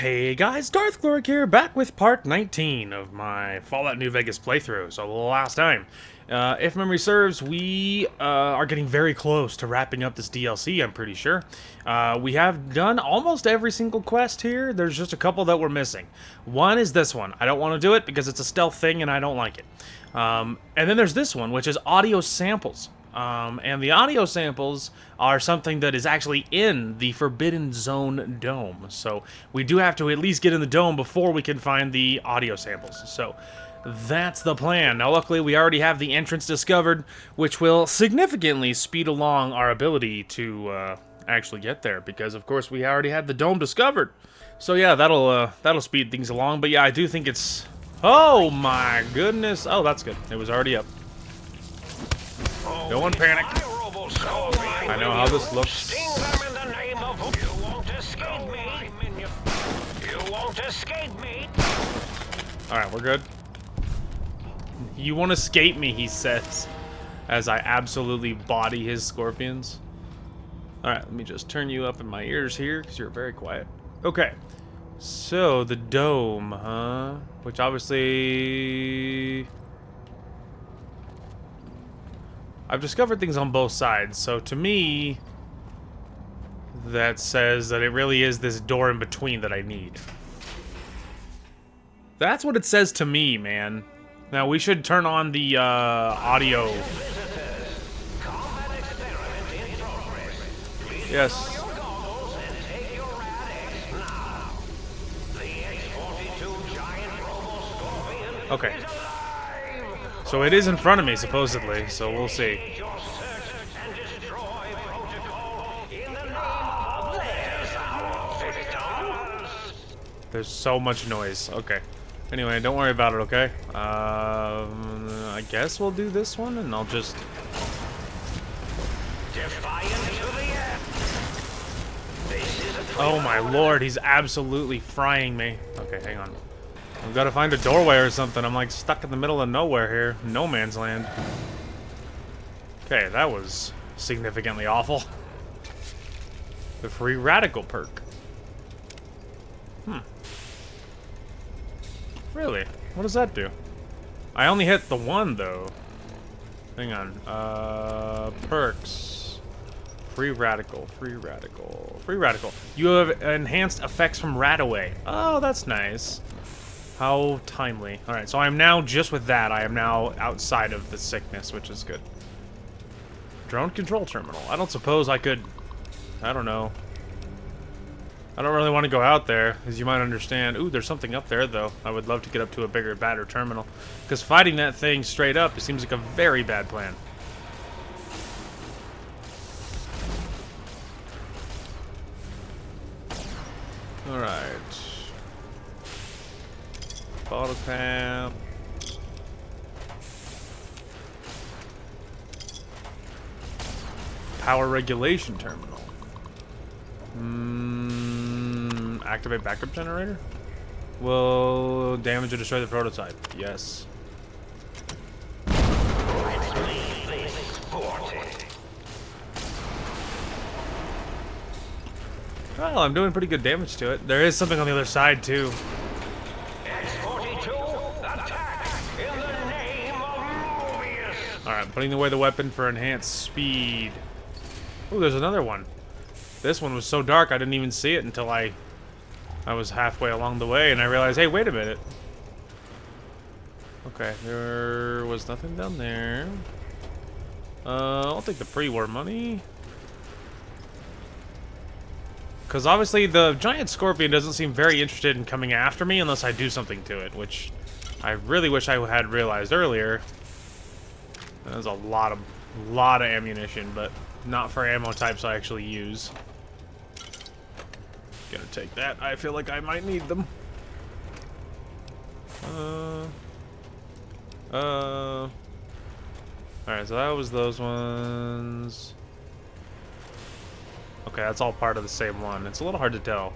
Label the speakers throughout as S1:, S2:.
S1: Hey guys, Darth Gloric here, back with part 19 of my Fallout New Vegas playthrough. So last time, if memory serves, we are getting very close to wrapping up this DLC, I'm pretty sure. We have done almost every single quest here. There's just a couple that we're missing. One is this one. I don't want to do it because it's a stealth thing and I don't like it. And then there's this one, which is audio samples. And the audio samples are something that is actually in the Forbidden Zone dome. So we do have to at least get in the dome before we can find the audio samples. So that's the plan. Now luckily we already have the entrance discovered, which will significantly speed along our ability to actually get there, because of course we already had the dome discovered. So yeah, that'll speed things along. But yeah, I do think it's... Oh my goodness. Oh, that's good. It was already up. No one panic. I know how this looks. Alright, we're good. You won't escape me, he says, as I absolutely body his scorpions. Alright, let me just turn you up in my ears here, because you're very quiet. Okay. So, the dome, huh? Which obviously... I've discovered things on both sides, so to me, that says that it really is this door in between that I need. That's what it says to me, man. Now, we should turn on the audio. Yes. Okay. So it is in front of me, supposedly, so we'll see. There's so much noise. Okay. Anyway, don't worry about it, okay? I guess we'll do this one, and I'll just... Oh my lord, he's absolutely frying me. Okay, hang on. I've got to find a doorway or something. I'm like stuck in the middle of nowhere here. No man's land. Okay, that was significantly awful. The free radical perk. Really? What does that do? I only hit the one though. Hang on. Perks. Free radical, free radical, free radical. You have enhanced effects from Radaway. Oh, that's nice. How timely. Alright, so I'm now, just with that, I am now outside of the sickness, which is good. Drone control terminal. I don't suppose I could... I don't know. I don't really want to go out there, as you might understand. Ooh, there's something up there, though. I would love to get up to a bigger, badder terminal. Because fighting that thing straight up, it seems like a very bad plan. Alright. Bottle cap. Power regulation terminal. Activate backup generator? Will damage or destroy the prototype. Yes. Well, I'm doing pretty good damage to it. There is something on the other side, too. Alright, putting away the weapon for enhanced speed. Oh, there's another one. This one was so dark I didn't even see it until I was halfway along the way and I realized, hey, wait a minute. Okay, there was nothing down there. I'll take the pre-war money. Because obviously the giant scorpion doesn't seem very interested in coming after me unless I do something to it, which I really wish I had realized earlier. There's a lot of ammunition, but not for ammo types I actually use. Gonna take that. I feel like I might need them. Alright, so that was those ones. Okay, that's all part of the same one. It's a little hard to tell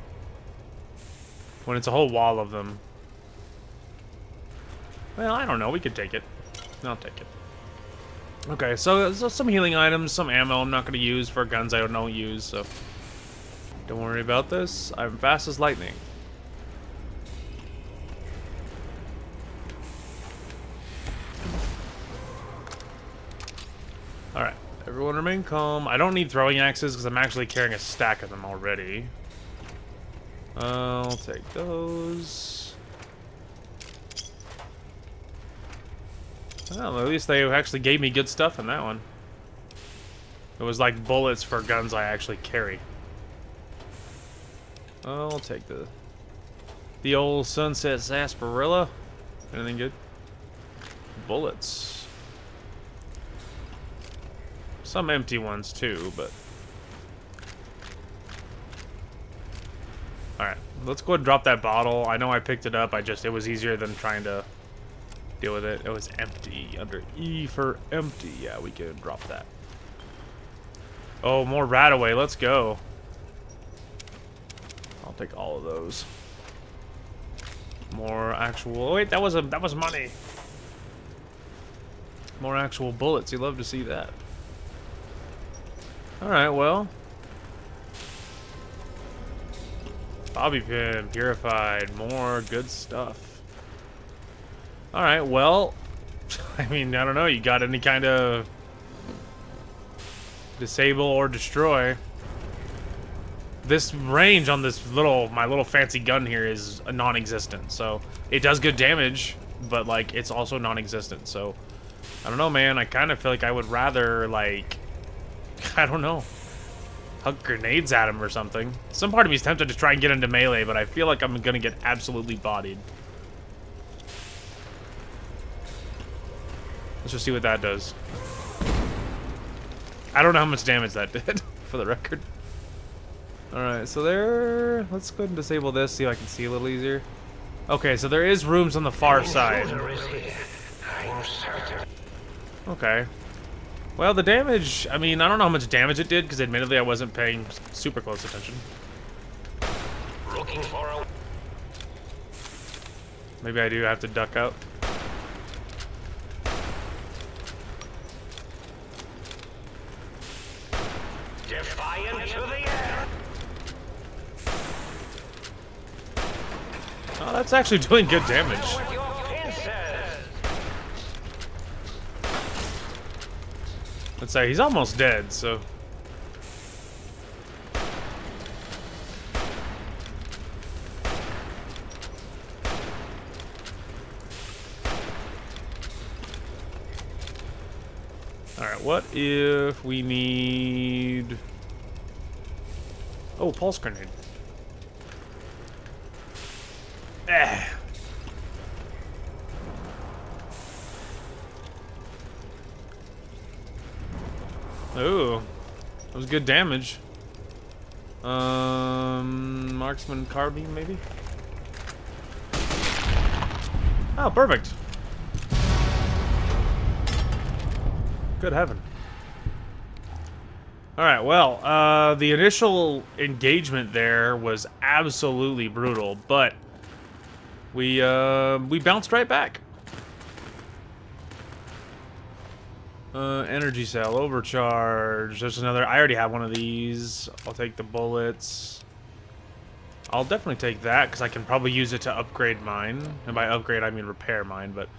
S1: when it's a whole wall of them. Well, I don't know. We could take it. I'll take it. Okay, so some healing items, some ammo I'm not going to use for guns I don't use, so don't worry about this. I'm fast as lightning. Everyone remain calm. I don't need throwing axes because I'm actually carrying a stack of them already. I'll take those. Well, at least they actually gave me good stuff in that one. It was like bullets for guns I actually carry. I'll take the old Sunset Sarsaparilla. Anything good? Bullets. Some empty ones too, but... Alright, let's go ahead and drop that bottle. I know I picked it up, it was easier than trying to deal with it. It was empty. Under E for empty. Yeah, we can drop that. Oh, more Radaway. Let's go. I'll take all of those. More actual... Oh, wait, that was money. More actual bullets. You love to see that. Alright, well. Bobby pin, purified, more good stuff. Alright, well. I mean, I don't know. You got any kind of disable or destroy? This range on this my little fancy gun here is a non-existent. So it does good damage, but like it's also non-existent. So I don't know, man. I kind of feel like I would rather like, I don't know, hug grenades at him or something. Some part of me is tempted to try and get into melee, but I feel like I'm gonna get absolutely bodied. Let's just see what that does. I don't know how much damage that did, for the record. Alright, so there... Let's go ahead and disable this, see if I can see a little easier. Okay, so there is rooms on the far side. Okay. Well, the damage... I mean, I don't know how much damage it did, because admittedly I wasn't paying super close attention. Looking for a... Maybe I do have to duck out. Defiant to the air. Oh, that's actually doing good damage. Let's say he's almost dead, so. Alright, what if we need... Oh, pulse grenade. Eh. Ooh, that was good damage. Marksman carbine, maybe? Oh, perfect. Good heaven. Alright, well, the initial engagement there was absolutely brutal, but we bounced right back. Energy cell, overcharge. There's another. I already have one of these. I'll take the bullets. I'll definitely take that, because I can probably use it to upgrade mine. And by upgrade, I mean repair mine, but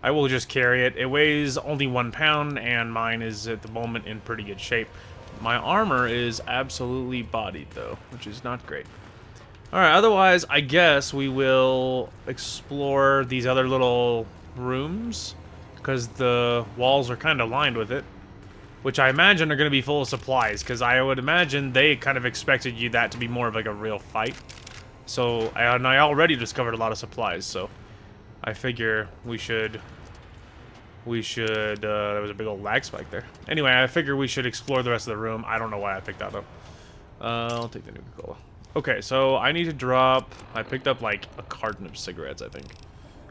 S1: I will just carry it. It weighs only 1 pound, and mine is, at the moment, in pretty good shape. My armor is absolutely bodied, though, which is not great. Alright, otherwise, I guess we will explore these other little rooms, because the walls are kind of lined with it, which I imagine are going to be full of supplies, because I would imagine they kind of expected that to be more of like a real fight. So, and I already discovered a lot of supplies, so I figure we should, there was a big old lag spike there. Anyway, I figure we should explore the rest of the room. I don't know why I picked that up. I'll take the Nuka-Cola. Okay, so I need to drop, I picked up like a carton of cigarettes, I think,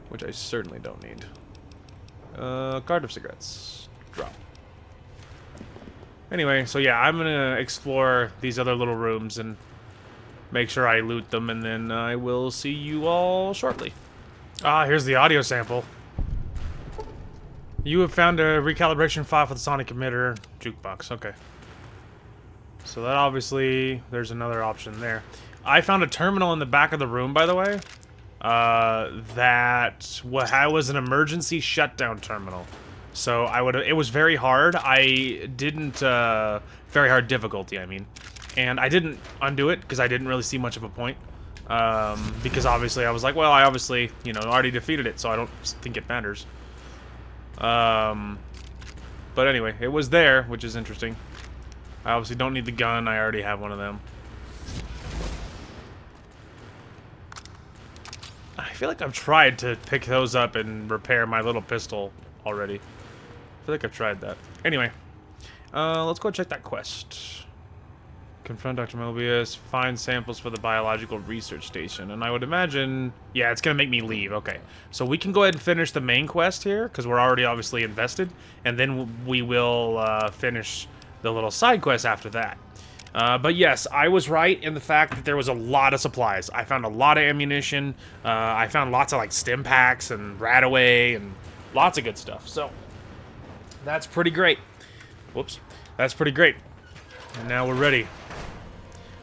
S1: which I certainly don't need. Carton of cigarettes. Drop. Anyway, so yeah, I'm gonna explore these other little rooms and make sure I loot them, and then I will see you all shortly. Ah, here's the audio sample. You have found a recalibration file for the sonic emitter jukebox. Okay. So that obviously, there's another option there. I found a terminal in the back of the room, by the way. That was an emergency shutdown terminal. So it was very hard. I didn't, very hard difficulty, I mean. And I didn't undo it, because I didn't really see much of a point. Because obviously I was like, well, I obviously, you know, already defeated it, so I don't think it matters. But anyway, it was there, which is interesting. I obviously don't need the gun, I already have one of them. I feel like I've tried to pick those up and repair my little pistol already. I feel like I've tried that. Anyway, let's go check that quest. Confront Dr. Mobius, find samples for the biological research station. And I would imagine... Yeah, it's going to make me leave. Okay. So we can go ahead and finish the main quest here, because we're already obviously invested. And then we will finish the little side quest after that. But yes, I was right in the fact that there was a lot of supplies. I found a lot of ammunition. I found lots of, like, stim packs and Radaway and lots of good stuff. So, that's pretty great. Whoops. That's pretty great. And now we're ready.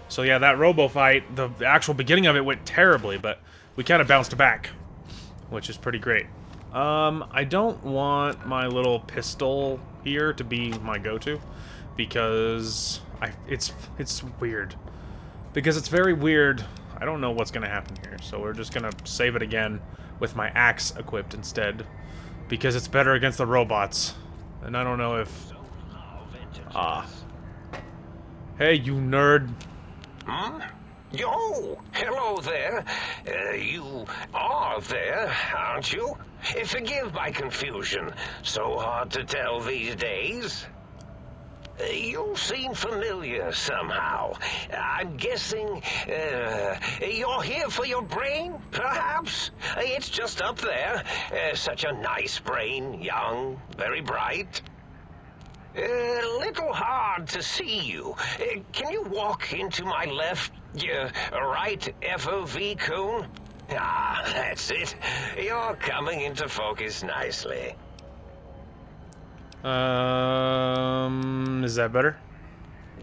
S1: So yeah, that robo fight, the actual beginning of it went terribly, but we kind of bounced back, which is pretty great. I don't want my little pistol here to be my go-to, because it's weird. Because it's very weird. I don't know what's gonna happen here, so we're just gonna save it again with my axe equipped instead, because it's better against the robots. And I don't know if... Hey, you nerd.
S2: Hmm? Yo, hello there. You are there, aren't you? Forgive my confusion. So hard to tell these days. You seem familiar somehow. I'm guessing, you're here for your brain, perhaps? It's just up there. Such a nice brain, young, very bright. Little hard to see you. Can you walk into my left, right FOV cone? Ah, that's it. You're coming into focus nicely.
S1: Is that better?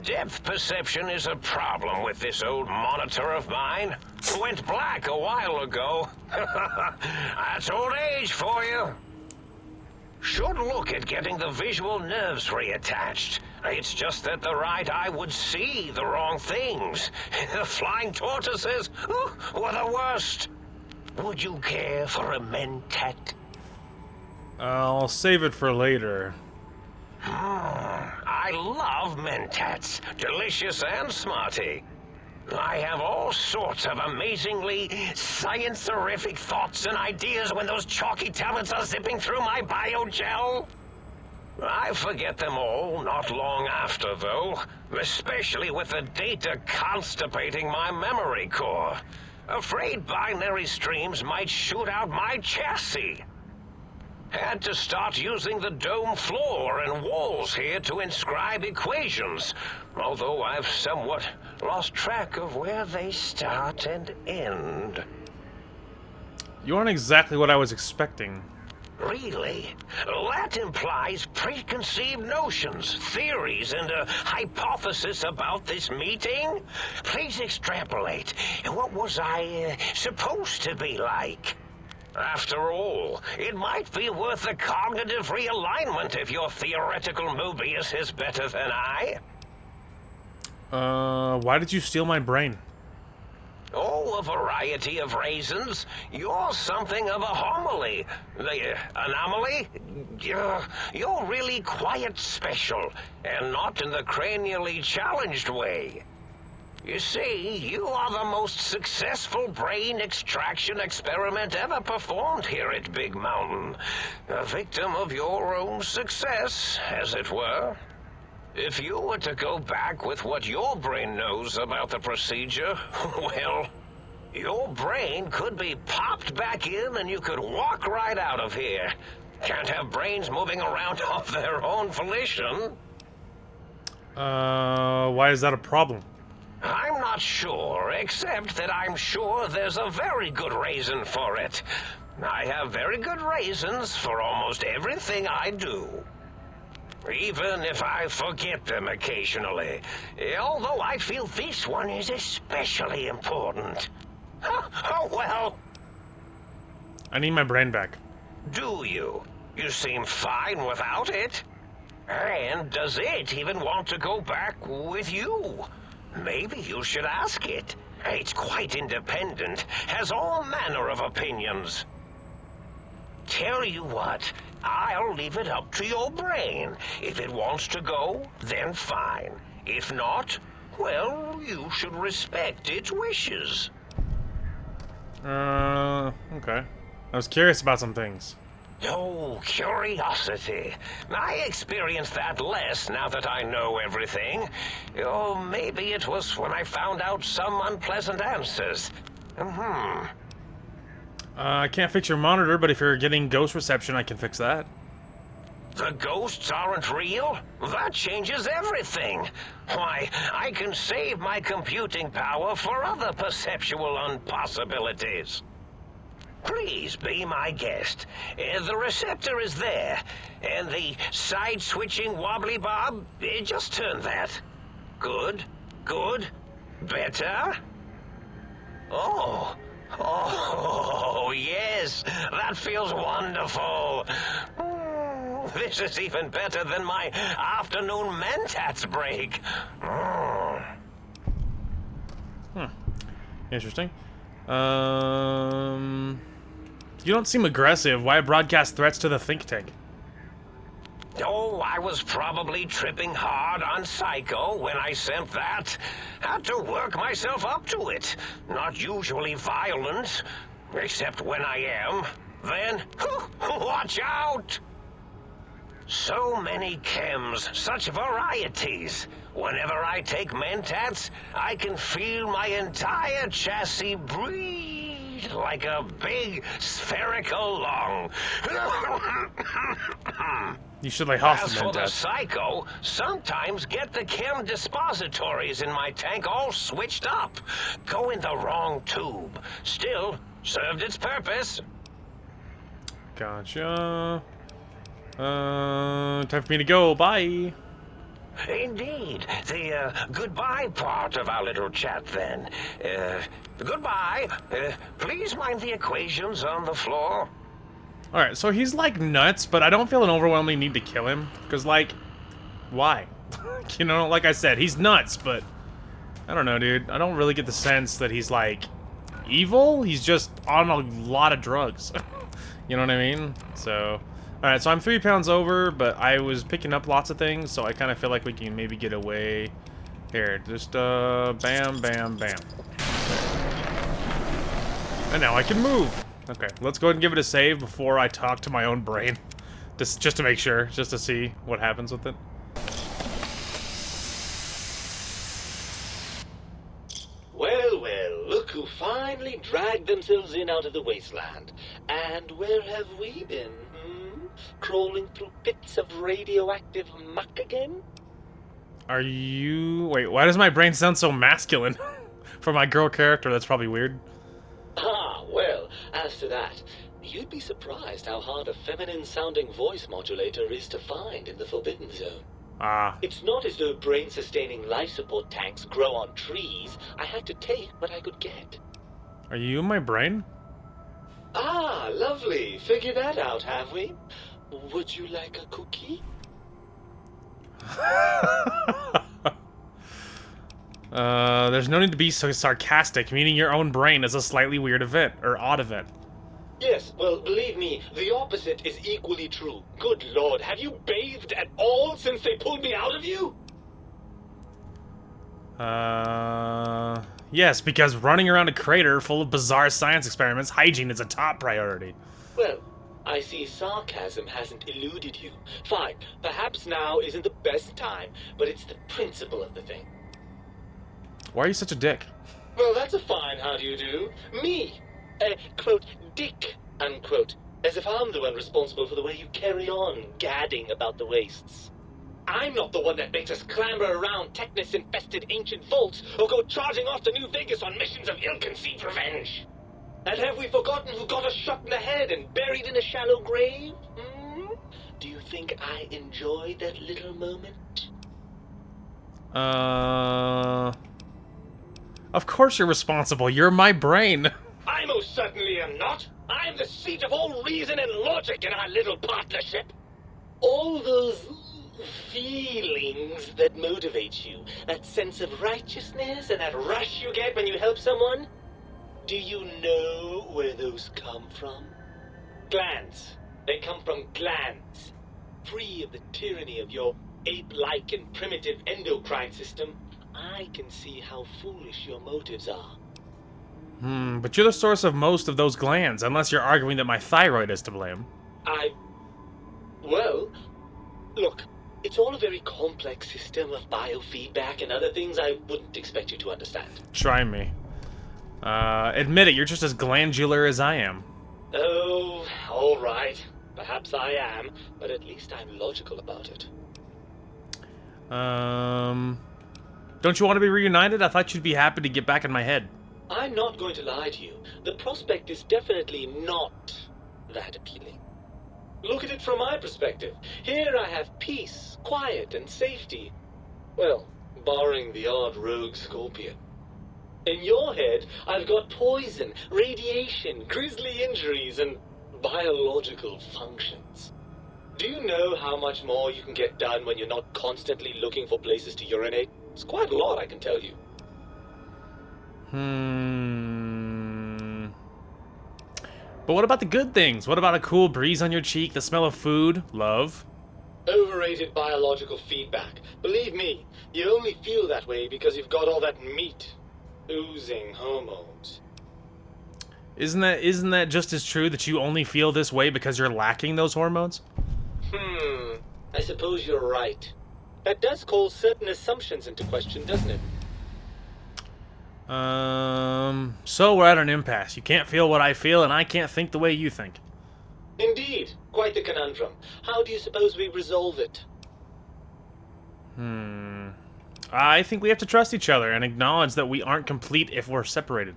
S2: Depth perception is a problem with this old monitor of mine. Went black a while ago. That's old age for you. Should look at getting the visual nerves reattached. It's just that the right eye would see the wrong things. The flying tortoises were the worst. Would you care for a mentat?
S1: I'll save it for later.
S2: I love mentats. Delicious and smarty. I have all sorts of amazingly science-terrific thoughts and ideas when those chalky talents are zipping through my biogel. I forget them all not long after, though, especially with the data constipating my memory core. Afraid binary streams might shoot out my chassis. Had to start using the dome floor and walls here to inscribe equations, although I've somewhat lost track of where they start and end.
S1: You aren't exactly what I was expecting.
S2: Really? That implies preconceived notions, theories, and a hypothesis about this meeting? Please extrapolate. What was I supposed to be like? After all, it might be worth a cognitive realignment if your theoretical Mobius is better than I.
S1: Why did you steal my brain?
S2: Oh, a variety of reasons. You're something of a homily. Anomaly? You're really quite special, and not in the cranially challenged way. You see, you are the most successful brain extraction experiment ever performed here at Big Mountain. A victim of your own success, as it were. If you were to go back with what your brain knows about the procedure, well, your brain could be popped back in and you could walk right out of here. Can't have brains moving around of their own volition.
S1: Why is that a problem?
S2: I'm not sure, except that I'm sure there's a very good reason for it. I have very good reasons for almost everything I do. Even if I forget them occasionally. Although I feel this one is especially important. Oh, well.
S1: I need my brain back.
S2: Do you? You seem fine without it. And does it even want to go back with you? Maybe you should ask it. It's quite independent, has all manner of opinions. Tell you what, I'll leave it up to your brain. If it wants to go, then fine. If not, well, you should respect its wishes.
S1: Okay. I was curious about some things.
S2: Oh, curiosity. I experience that less now that I know everything. Oh, maybe it was when I found out some unpleasant answers.
S1: I can't fix your monitor, but if you're getting ghost reception, I can fix that.
S2: The ghosts aren't real? That changes everything. Why, I can save my computing power for other perceptual impossibilities. Please be my guest. The receptor is there, and the side-switching wobbly bob, just turn that. Good, good, better. Oh, yes, that feels wonderful. This is even better than my afternoon Mentats break.
S1: Interesting. You don't seem aggressive. Why broadcast threats to the think tank?
S2: Oh, I was probably tripping hard on Psycho when I sent that. Had to work myself up to it. Not usually violent, except when I am. Then, watch out! So many chems, such varieties. Whenever I take Mentats, I can feel my entire chassis breathe like a big spherical lung.
S1: You should lay off
S2: As
S1: the
S2: for the
S1: Mentats.
S2: Psycho, sometimes get the chem dispositories in my tank all switched up. Go in the wrong tube. Still, served its purpose.
S1: Gotcha. Time for me to go. Bye.
S2: Indeed. The goodbye part of our little chat, then. Goodbye. Please mind the equations on the floor.
S1: Alright, so he's like nuts, but I don't feel an overwhelming need to kill him. Because, like, why? You know, like I said, he's nuts, but I don't know, dude. I don't really get the sense that he's, like, evil. He's just on a lot of drugs. You know what I mean? So, alright, so I'm 3 pounds over, but I was picking up lots of things, so I kind of feel like we can maybe get away. Here, just, bam, bam, bam. And now I can move. Okay, let's go ahead and give it a save before I talk to my own brain. Just to make sure, just to see what happens with it.
S3: Well, well, look who finally dragged themselves in out of the wasteland. And where have we been, Crawling through pits of radioactive muck again?
S1: Are you... Wait, why does my brain sound so masculine? For my girl character, that's probably weird.
S3: Ah, well, as to that, you'd be surprised how hard a feminine-sounding voice modulator is to find in the Forbidden Zone.
S1: Ah.
S3: It's not as though brain-sustaining life support tanks grow on trees. I had to take what I could get.
S1: Are you my brain?
S3: Ah, lovely. Figured that out, have we? Would you like a cookie?
S1: There's no need to be so sarcastic. Meaning your own brain is a slightly weird event, or odd event.
S3: Yes, well, believe me, the opposite is equally true. Good lord, have you bathed at all since they pulled me out of you?
S1: Yes, because running around a crater full of bizarre science experiments, hygiene is a top priority.
S3: Well, I see sarcasm hasn't eluded you. Fine, perhaps now isn't the best time, but it's the principle of the thing.
S1: Why are you such a dick?
S3: Well, that's a fine how do you do. Me, quote, dick, unquote, as if I'm the one responsible for the way you carry on gadding about the wastes. I'm not the one that makes us clamber around Technus-infested ancient vaults or go charging off to New Vegas on missions of ill-conceived revenge. And have we forgotten who got us shot in the head and buried in a shallow grave? Do you think I enjoyed that little moment?
S1: Of course you're responsible. You're my brain.
S3: I I most certainly am not. I'm the seat of all reason and logic in our little partnership. All those feelings that motivate you, that sense of righteousness and that rush you get when you help someone, do you know where those come from? Glands. They come from glands. Free of the tyranny of your ape-like and primitive endocrine system, I can see how foolish your motives are.
S1: But you're the source of most of those glands, unless you're arguing that my thyroid is to blame.
S3: Well, look, it's all a very complex system of biofeedback and other things I wouldn't expect you to understand.
S1: Try me. Admit it, you're just as glandular as I am.
S3: Oh, all right. Perhaps I am, but at least I'm logical about it.
S1: Don't you want to be reunited? I thought you'd be happy to get back in my head.
S3: I'm not going to lie to you. The prospect is definitely not that appealing. Look at it from my perspective. Here I have peace, quiet, and safety. Well, barring the odd rogue scorpion. In your head, I've got poison, radiation, grisly injuries, and biological functions. Do you know how much more you can get done when you're not constantly looking for places to urinate? It's quite a lot, I can tell you.
S1: But what about the good things? What about a cool breeze on your cheek, the smell of food, love?
S3: Overrated biological feedback. Believe me, you only feel that way because you've got all that meat. Oozing hormones.
S1: Isn't that just as true that you only feel this way because you're lacking those hormones?
S3: I suppose you're right. That does call certain assumptions into question, doesn't it?
S1: So we're at an impasse. You can't feel what I feel, and I can't think the way you think.
S3: Indeed. Quite the conundrum. How do you suppose we resolve it?
S1: I think we have to trust each other and acknowledge that we aren't complete if we're separated.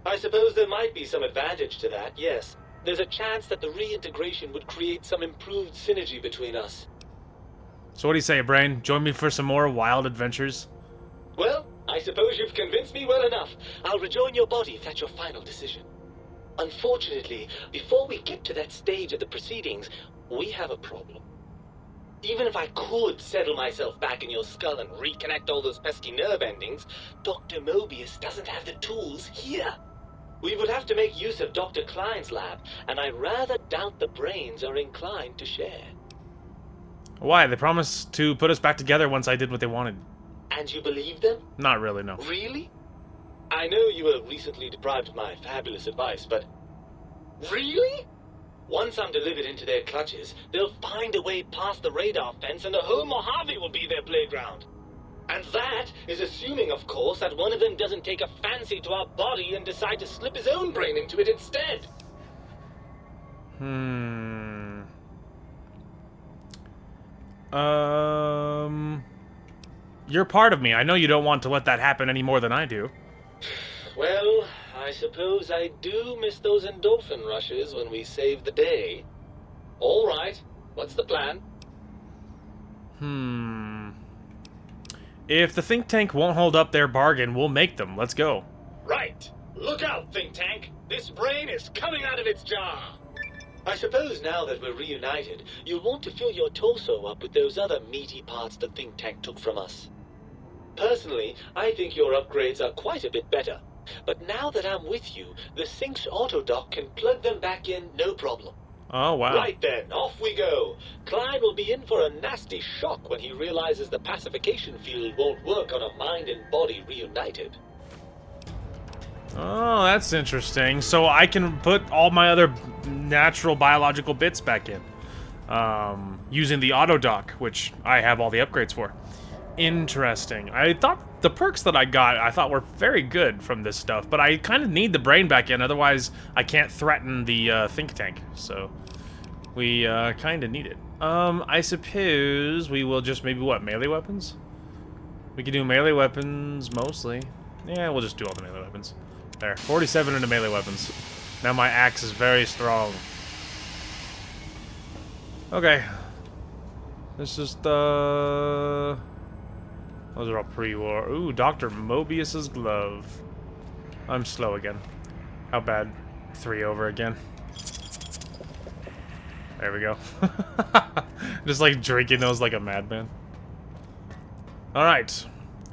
S3: I suppose there might be some advantage to that, yes. There's a chance that the reintegration would create some improved synergy between us.
S1: So what do you say, Brain? Join me for some more wild adventures?
S3: Well, I suppose you've convinced me well enough. I'll rejoin your body if that's your final decision. Unfortunately, before we get to that stage of the proceedings, we have a problem. Even if I could settle myself back in your skull and reconnect all those pesky nerve endings, Dr. Mobius doesn't have the tools here. We would have to make use of Dr. Klein's lab, and I rather doubt the brains are inclined to share.
S1: Why? They promised to put us back together once I did what they wanted.
S3: And you believe them?
S1: Not really, no.
S3: Really? I know you were recently deprived of my fabulous advice, but... Really? Once I'm delivered into their clutches, they'll find a way past the radar fence and the whole Mojave will be their playground. And that is assuming, of course, that one of them doesn't take a fancy to our body and decide to slip his own brain into it instead.
S1: You're part of me. I know you don't want to let that happen any more than I do.
S3: Well, I suppose I do miss those endorphin rushes when we save the day. All right, what's the plan?
S1: If the think tank won't hold up their bargain, we'll make them. Let's go.
S3: Right. Look out, think tank. This brain is coming out of its jar. I suppose now that we're reunited, you'll want to fill your torso up with those other meaty parts the think tank took from us. Personally, I think your upgrades are quite a bit better. But now that I'm with you, the Sync's autodock can plug them back in no problem.
S1: Oh, wow.
S3: Right then, off we go. Klein will be in for a nasty shock when he realizes the pacification field won't work on a mind and body reunited.
S1: Oh, that's interesting. So I can put all my other natural biological bits back in. Using the autodock, which I have all the upgrades for. Interesting. I thought the perks that I got, I thought were very good from this stuff, but I kind of need the brain back in, otherwise I can't threaten the think tank, so we kind of need it. I suppose we will just maybe, what, melee weapons? We can do melee weapons, mostly. Yeah, we'll just do all the melee weapons. There, 47 into melee weapons. Now my axe is very strong. Okay. This is the... Those are all pre-war. Ooh, Dr. Mobius's glove. I'm slow again. How bad? 3 over again. There we go. Just like drinking those like a madman. Alright.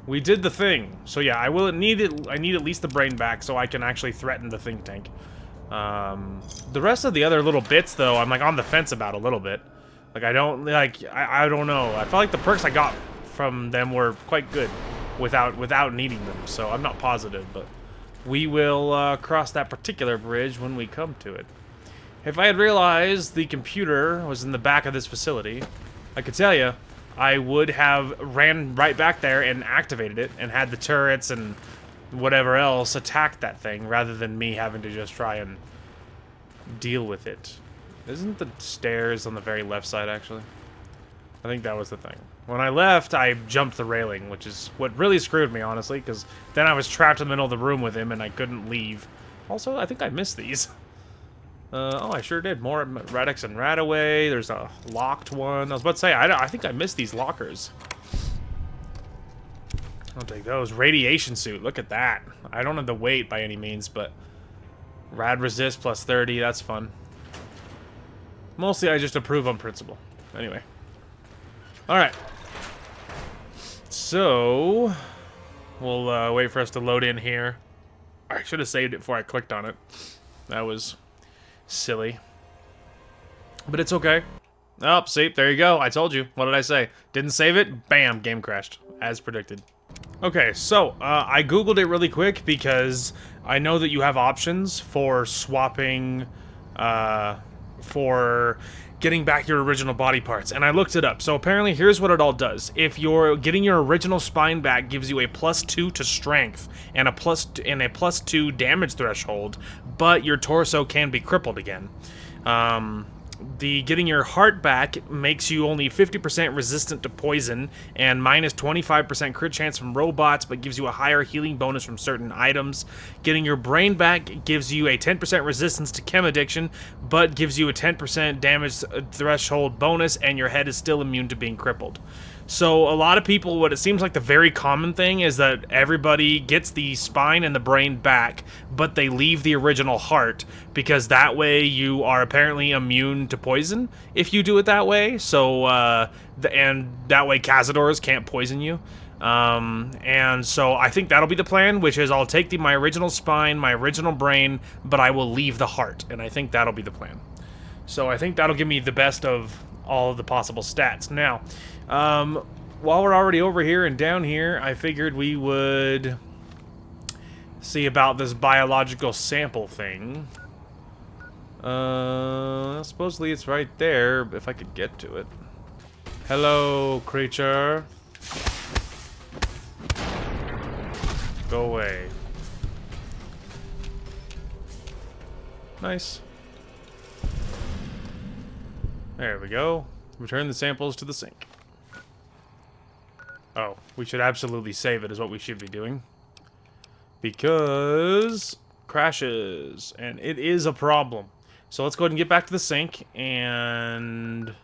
S1: We did the thing. So yeah, I need at least the brain back so I can actually threaten the think tank. The rest of the other little bits though, I'm like on the fence about a little bit. Like I don't know. I felt like the perks I got from them were quite good without needing them. So I'm not positive, but we will cross that particular bridge when we come to it. If I had realized the computer was in the back of this facility, I could tell you, I would have ran right back there and activated it and had the turrets and whatever else attack that thing rather than me having to just try and deal with it. Isn't the stairs on the very left side, actually? I think that was the thing. When I left, I jumped the railing, which is what really screwed me, honestly, because then I was trapped in the middle of the room with him and I couldn't leave. Also, I think I missed these. Oh, I sure did. More Radix and Radaway. There's a locked one. I was about to say, I think I missed these lockers. I'll take those. Radiation suit. Look at that. I don't have the weight by any means, but rad resist plus 30. That's fun. Mostly I just approve on principle. Anyway. Alright. So, we'll wait for us to load in here. I should have saved it before I clicked on it. That was silly. But it's okay. Oh, see, there you go. I told you. What did I say? Didn't save it? Bam, game crashed. As predicted. Okay, so, I googled it really quick because I know that you have options for swapping, for getting back your original body parts, and I looked it up. So apparently, here's what it all does. If you're getting your original spine back, gives you a +2 to strength and a +2 damage threshold, but your torso can be crippled again. The getting your heart back makes you only 50% resistant to poison and minus 25% crit chance from robots, but gives you a higher healing bonus from certain items. Getting your brain back gives you a 10% resistance to chem addiction, but gives you a 10% damage threshold bonus, and your head is still immune to being crippled. So a lot of people, what it seems like the very common thing is that everybody gets the spine and the brain back, but they leave the original heart, because that way you are apparently immune to poison if you do it that way. So, and that way Cazadors can't poison you. And so I think that'll be the plan, which is I'll take my original spine, my original brain, but I will leave the heart, and I think that'll be the plan. So I think that'll give me the best of all of the possible stats. Now, while we're already over here and down here, I figured we would see about this biological sample thing. Supposedly it's right there, if I could get to it. Hello, creature. Go away. Nice. There we go. Return the samples to the sink. Oh, we should absolutely save it is what we should be doing. Because crashes, and it is a problem. So let's go ahead and get back to the sink, and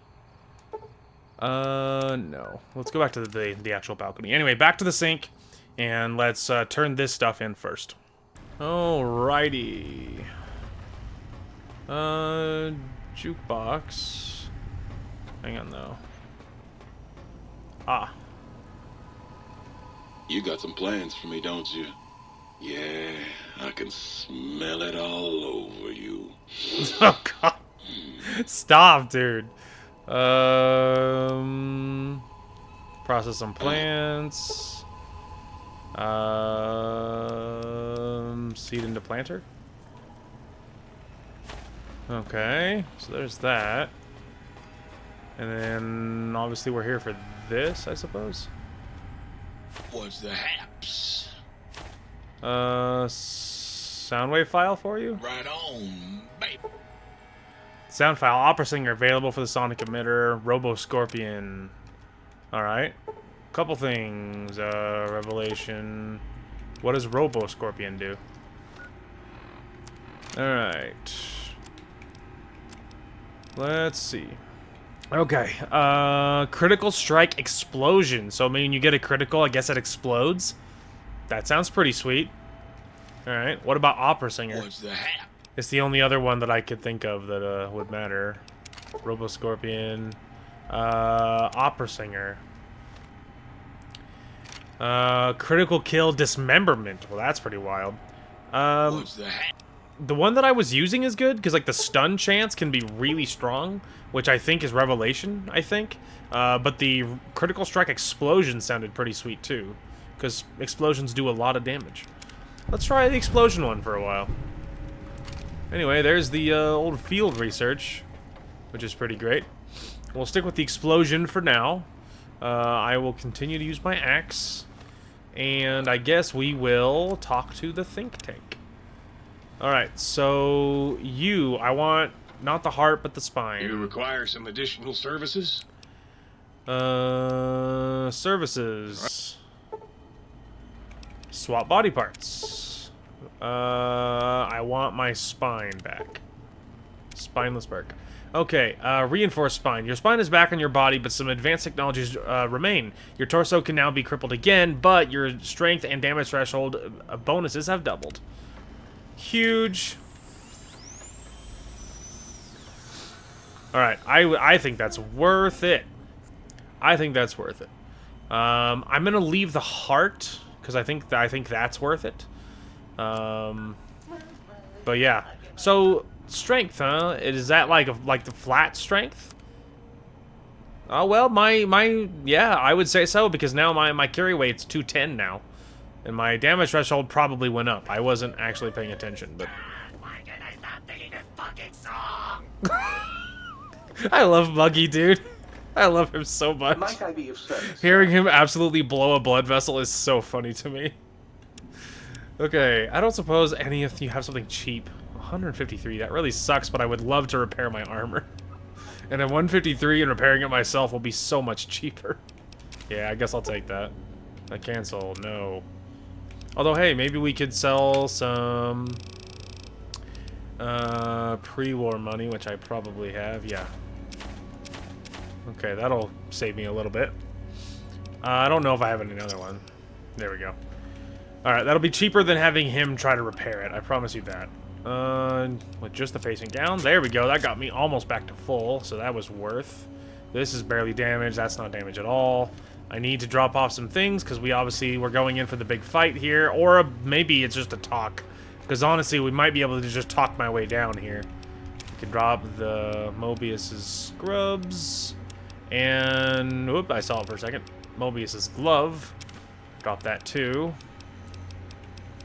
S1: no. Let's go back to the actual balcony. Anyway, back to the sink, and let's turn this stuff in first. Alrighty. Jukebox. Hang on, though. Ah.
S4: You got some plans for me, don't you? Yeah, I can smell it all over you.
S1: Oh, God. Stop, dude. Process some plants. Seed into planter. Okay, so there's that. And then, obviously, we're here for this, I suppose.
S4: What's the haps?
S1: Soundwave file for you?
S4: Right on, babe.
S1: Sound file, opera singer available for the sonic emitter, Robo Scorpion. Alright. Couple things. Revelation. What does Robo Scorpion do? Alright. Let's see. Okay, critical strike explosion. So, I mean, you get a critical, I guess it explodes. That sounds pretty sweet. Alright, what about opera singer?
S4: What's the hap?
S1: It's the only other one that I could think of that would matter. Robo-Scorpion. Opera Singer. Critical Kill Dismemberment. Well, that's pretty wild.
S4: What's that?
S1: The one that I was using is good, because, like, the stun chance can be really strong, which I think is Revelation, I think. But the Critical Strike Explosion sounded pretty sweet, too, because explosions do a lot of damage. Let's try the Explosion one for a while. Anyway, there's the old field research, which is pretty great. We'll stick with the Explosion for now. I will continue to use my axe, and I guess we will talk to the think tank. Alright, so I want not the heart, but the spine.
S4: You require some additional services?
S1: Services. Swap body parts. I want my spine back. Spineless perk. Okay, reinforced spine. Your spine is back on your body, but some advanced technologies remain. Your torso can now be crippled again, but your strength and damage threshold bonuses have doubled. Huge. Alright, I think that's worth it. I think that's worth it. I'm gonna leave the heart, because I think that's worth it. But yeah. So, strength, huh? Is that like the flat strength? Oh, well, yeah, I would say so, because now my carry weight's 210 now. And my damage threshold probably went up. I wasn't actually paying attention, but...
S3: Why did I stop singing this fucking song?
S1: I love Muggy, dude. I love him so much.
S5: Might I be of service?
S1: Hearing him absolutely blow a blood vessel is so funny to me. Okay, I don't suppose any of you have something cheap. 153, that really sucks, but I would love to repair my armor. And at 153 and repairing it myself will be so much cheaper. Yeah, I guess I'll take that. I cancel, no. Although, hey, maybe we could sell some pre-war money, which I probably have, yeah. Okay, that'll save me a little bit. I don't know if I have any other one. There we go. Alright, that'll be cheaper than having him try to repair it, I promise you that. With just the facing down, there we go, that got me almost back to full, so that was worth. This is barely damage, that's not damage at all. I need to drop off some things, because we're going in for the big fight here, or maybe it's just a talk. Because honestly, we might be able to just talk my way down here. We can drop the Mobius's scrubs, and, whoop, I saw it for a second. Mobius's glove. Drop that too.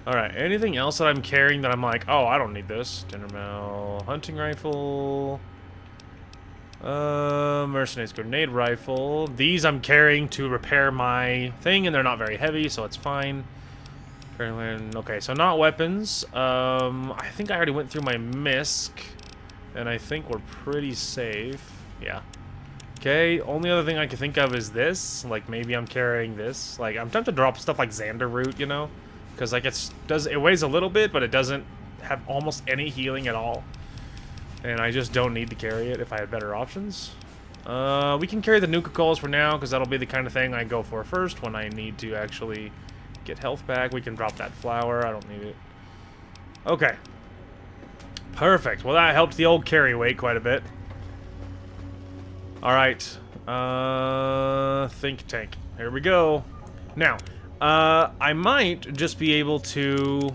S1: Alright, anything else that I'm carrying that I'm like, oh, I don't need this. Dinnermel, hunting rifle. Mercenary's grenade rifle. These I'm carrying to repair my thing, and they're not very heavy, so it's fine. Okay, so not weapons. I think I already went through my misc, and I think we're pretty safe. Yeah. Okay, only other thing I can think of is this. Like, maybe I'm carrying this. Like, I'm tempted to drop stuff like Xander root, you know? Because, like, it weighs a little bit, but it doesn't have almost any healing at all. And I just don't need to carry it if I had better options. We can carry the Nuka-Colas for now, because that'll be the kind of thing I go for first when I need to actually get health back. We can drop that flower. I don't need it. Okay. Perfect. Well, that helped the old carry weight quite a bit. Alright. Think tank. Here we go. Now, I might just be able to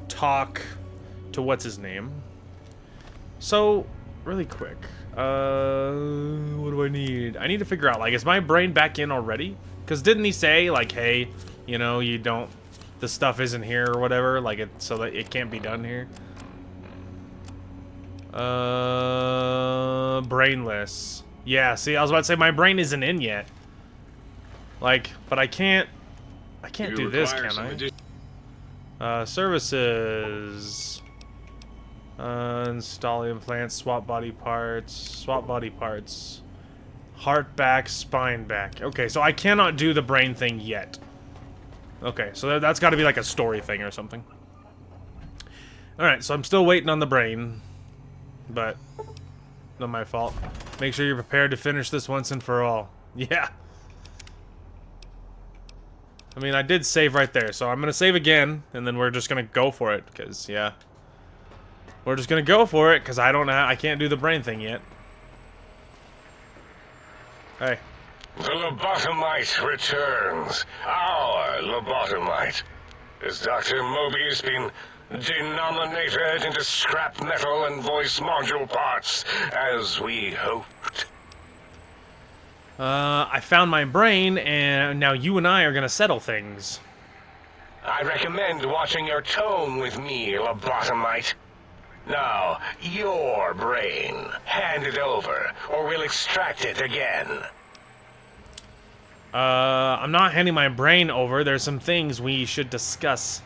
S1: talk to what's his name. So, really quick. What do I need? I need to figure out, like, is my brain back in already? Because didn't he say, like, hey, you know, the stuff isn't here or whatever, like, so that it can't be done here? Brainless. Yeah, see, I was about to say my brain isn't in yet. Like, but I can't do this, can I? Services. Install implants, swap body parts, heart back, spine back. Okay, so I cannot do the brain thing yet. Okay, so that's got to be like a story thing or something. Alright, so I'm still waiting on the brain, but not my fault. Make sure you're prepared to finish this once and for all. Yeah. I mean, I did save right there, so I'm gonna save again, and then we're just gonna go for it, because, yeah. We're just gonna go for it, because I don't know, I can't do the brain thing yet. Hey.
S2: The lobotomite returns. Our lobotomite. Has Dr. Mobius been denominated into scrap metal and voice module parts, as we hoped?
S1: I found my brain, and now you and I are gonna settle things.
S2: I recommend watching your tone with me, lobotomite. Now, your brain. Hand it over, or we'll extract it again.
S1: I'm not handing my brain over. There's some things we should discuss.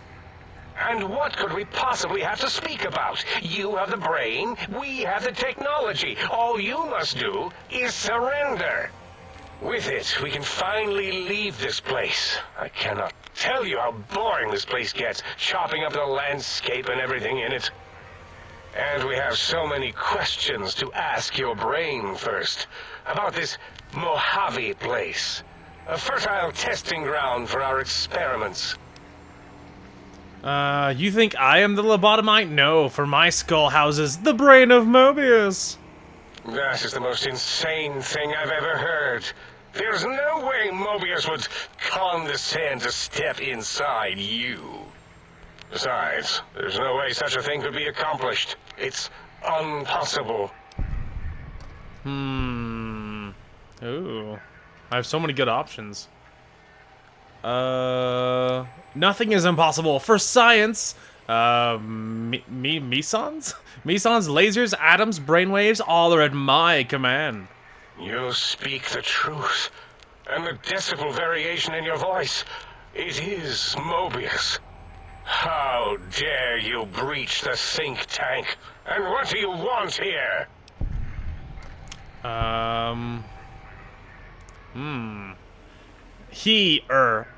S2: And what could we possibly have to speak about? You have the brain, we have the technology. All you must do is surrender. With it, we can finally leave this place. I cannot tell you how boring this place gets, chopping up the landscape and everything in it. And we have so many questions to ask your brain first. About this Mojave place. A fertile testing ground for our experiments.
S1: You think I am the lobotomite? No, for my skull houses the brain of Mobius.
S2: That is the most insane thing I've ever heard. There's no way Mobius would condescend to step inside you. Besides, there's no way such a thing could be accomplished. It's impossible.
S1: Ooh. I have so many good options. Nothing is impossible for science. Mesons? Mesons, lasers, atoms, brainwaves, all are at my command.
S2: You speak the truth. And the decibel variation in your voice, it is Mobius. How dare you breach the think tank? And what do you want here?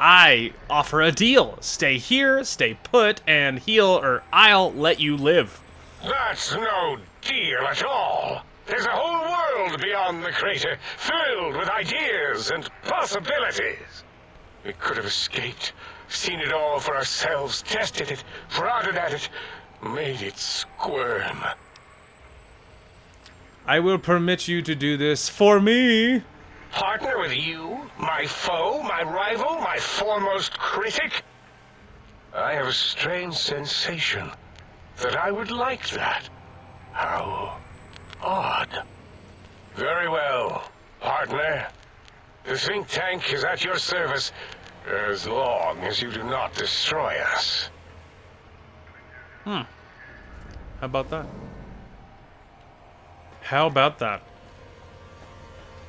S1: I offer a deal. Stay here, stay put, and I'll let you live.
S2: That's no deal at all. There's a whole world beyond the crater, filled with ideas and possibilities. We could have escaped, seen it all for ourselves, tested it, prodded at it, made it squirm.
S1: I will permit you to do this for me.
S2: Partner with you? My foe? My rival? My foremost critic? I have a strange sensation that I would like that. How odd. Very well, partner. The think tank is at your service as long as you do not destroy us.
S1: How about that? How about that?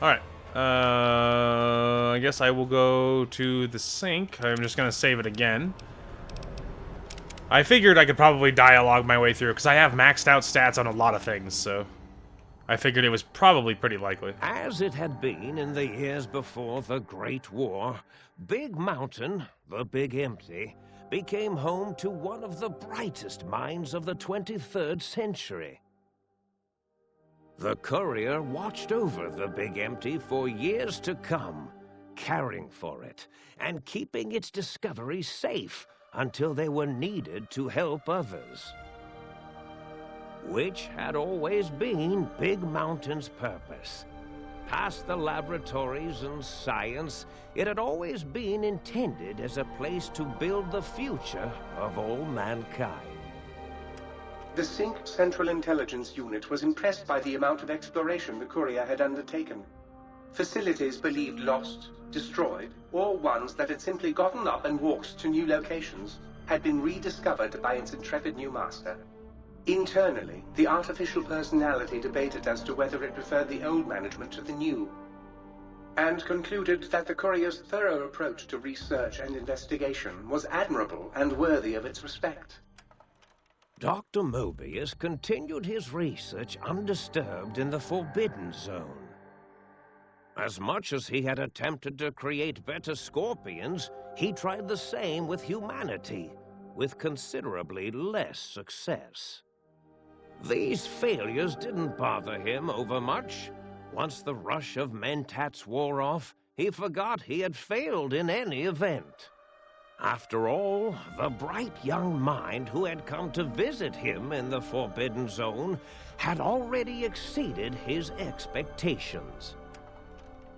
S1: Alright. I guess I will go to the sink. I'm just gonna save it again. I figured I could probably dialogue my way through, because I have maxed out stats on a lot of things, so I figured it was probably pretty likely.
S5: As it had been in the years before the Great War, Big Mountain, the Big Empty, became home to one of the brightest minds of the 23rd century. The courier watched over the Big Empty for years to come, caring for it and keeping its discoveries safe until they were needed to help others. Which had always been Big Mountain's purpose. Past the laboratories and science, it had always been intended as a place to build the future of all mankind.
S6: The Sync Central Intelligence Unit was impressed by the amount of exploration the courier had undertaken. Facilities believed lost, destroyed, or ones that had simply gotten up and walked to new locations had been rediscovered by its intrepid new master. Internally, the artificial personality debated as to whether it preferred the old management to the new, and concluded that the courier's thorough approach to research and investigation was admirable and worthy of its respect.
S5: Dr. Mobius continued his research undisturbed in the Forbidden Zone. As much as he had attempted to create better scorpions, he tried the same with humanity, with considerably less success. These failures didn't bother him overmuch. Once the rush of mentats wore off, he forgot he had failed in any event. After all, the bright young mind who had come to visit him in the Forbidden Zone had already exceeded his expectations.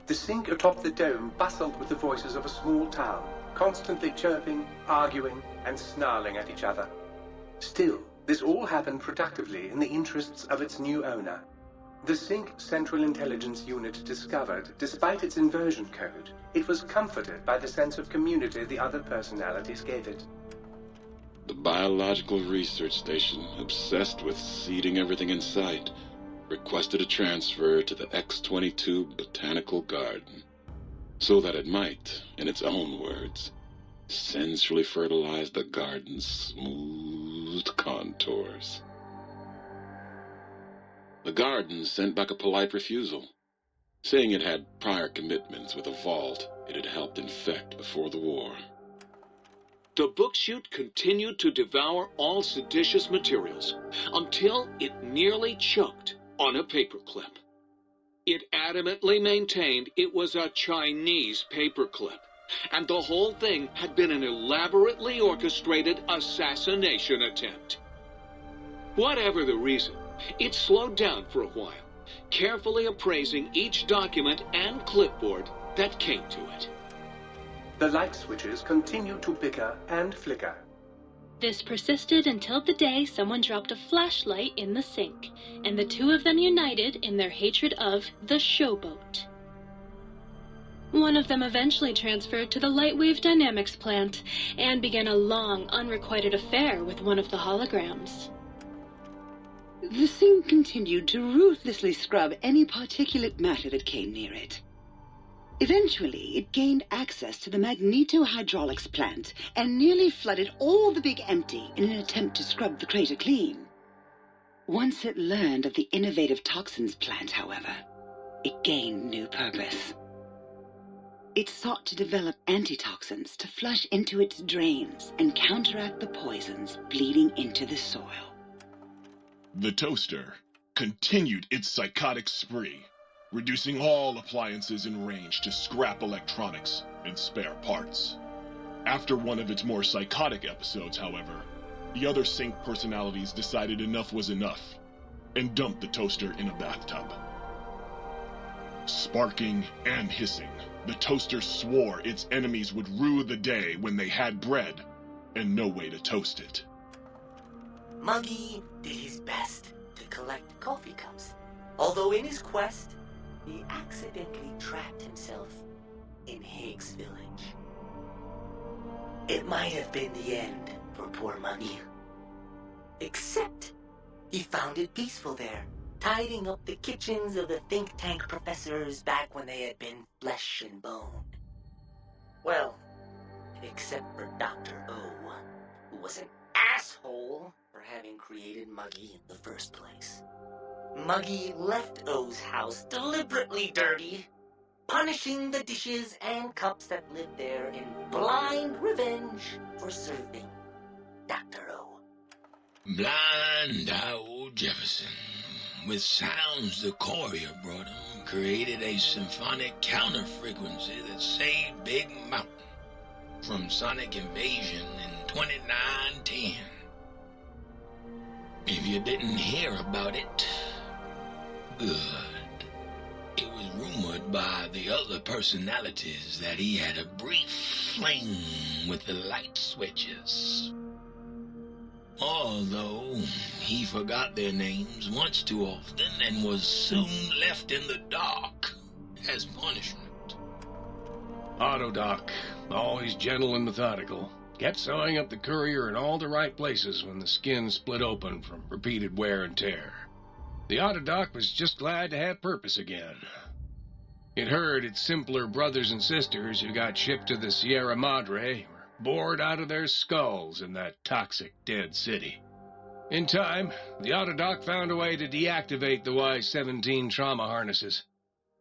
S6: The sink atop the dome bustled with the voices of a small town, constantly chirping, arguing, and snarling at each other. Still, this all happened productively in the interests of its new owner. The Sync Central Intelligence Unit discovered, despite its inversion code, it was comforted by the sense of community the other personalities gave it.
S4: The Biological Research Station, obsessed with seeding everything in sight, requested a transfer to the X-22 Botanical Garden, so that it might, in its own words, sensually fertilize the garden's smooth contours. The garden sent back a polite refusal, saying it had prior commitments with a vault it had helped infect before the war.
S7: The book-chute continued to devour all seditious materials until it nearly choked on a paperclip. It adamantly maintained it was a Chinese paperclip, and the whole thing had been an elaborately orchestrated assassination attempt. Whatever the reason, it slowed down for a while, carefully appraising each document and clipboard that came to it.
S6: The light switches continued to bicker and flicker.
S8: This persisted until the day someone dropped a flashlight in the sink, and the two of them united in their hatred of the showboat. One of them eventually transferred to the Lightwave Dynamics plant, and began a long, unrequited affair with one of the holograms.
S9: The sink continued to ruthlessly scrub any particulate matter that came near it. Eventually, it gained access to the magnetohydraulics plant and nearly flooded all the Big Empty in an attempt to scrub the crater clean. Once it learned of the innovative toxins plant, however, it gained new purpose. It sought to develop antitoxins to flush into its drains and counteract the poisons bleeding into the soil.
S10: The toaster continued its psychotic spree, reducing all appliances in range to scrap electronics and spare parts. After one of its more psychotic episodes, however, the other Sync personalities decided enough was enough and dumped the toaster in a bathtub. Sparking and hissing, the toaster swore its enemies would rue the day when they had bread and no way to toast it.
S11: Muggy did his best to collect coffee cups, although in his quest, he accidentally trapped himself in Higgs Village. It might have been the end for poor Muggy. Except he found it peaceful there, tidying up the kitchens of the think tank professors back when they had been flesh and bone. Well, except for Dr. O, who was an asshole for having created Muggy in the first place. Muggy left O's house deliberately dirty, punishing the dishes and cups that lived there in blind revenge for serving Dr. O.
S12: Blind old Jefferson, with sounds the courier brought him, created a symphonic counter-frequency that saved Big Mountain from sonic invasion in 2910. If you didn't hear about it, good. It was rumored by the other personalities that he had a brief fling with the light switches. Although he forgot their names once too often and was soon left in the dark as punishment.
S13: Autodoc, always gentle and methodical, kept sewing up the courier in all the right places when the skin split open from repeated wear and tear. The Autodoc was just glad to have purpose again. It heard its simpler brothers and sisters who got shipped to the Sierra Madre were bored out of their skulls in that toxic dead city. In time, the Autodoc found a way to deactivate the Y-17 trauma harnesses,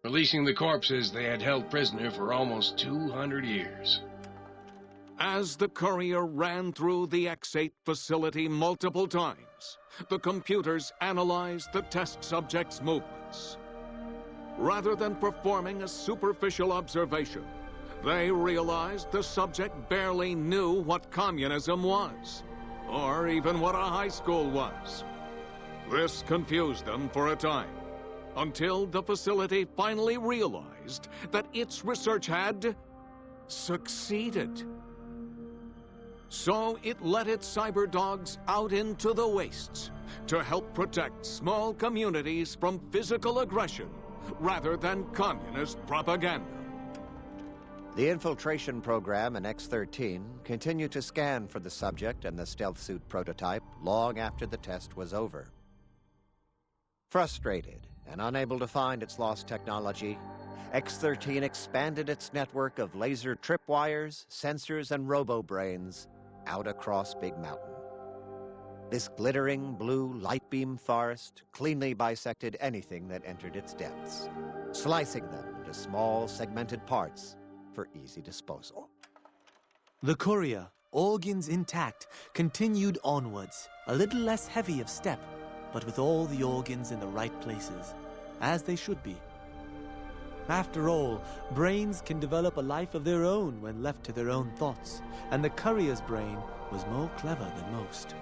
S13: releasing the corpses they had held prisoner for almost 200 years.
S14: As the courier ran through the X-8 facility multiple times, the computers analyzed the test subject's movements. Rather than performing a superficial observation, They realized the subject barely knew what communism was, or even what a high school was. This confused them for a time, until the facility finally realized that its research had succeeded. So it let its cyber dogs out into the wastes to help protect small communities from physical aggression rather than communist propaganda.
S15: The infiltration program in X-13 continued to scan for the subject and the stealth suit prototype long after the test was over. Frustrated and unable to find its lost technology, X-13 expanded its network of laser tripwires, sensors, and robo-brains out across Big Mountain. This glittering blue light beam forest cleanly bisected anything that entered its depths, slicing them into small segmented parts for easy disposal.
S16: The courier, organs intact, continued onwards, a little less heavy of step, but with all the organs in the right places, as they should be. After all, brains can develop a life of their own when left to their own thoughts, and the courier's brain was more clever than most.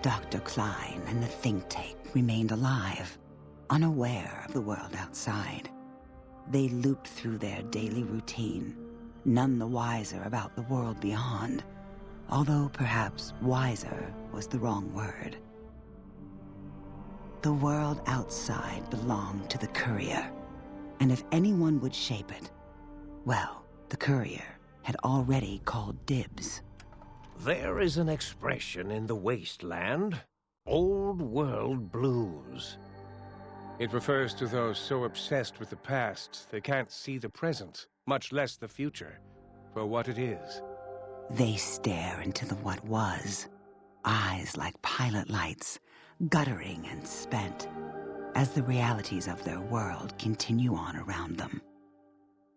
S9: Dr. Klein and the think tank remained alive, unaware of the world outside. They looped through their daily routine, none the wiser about the world beyond, although perhaps wiser was the wrong word. The world outside belonged to the courier, and if anyone would shape it, well, the courier had already called dibs.
S5: There is an expression in the wasteland, old world blues.
S13: It refers to those so obsessed with the past they can't see the present, much less the future, for what it is.
S9: They stare into the what was, eyes like pilot lights, guttering and spent, as the realities of their world continue on around them.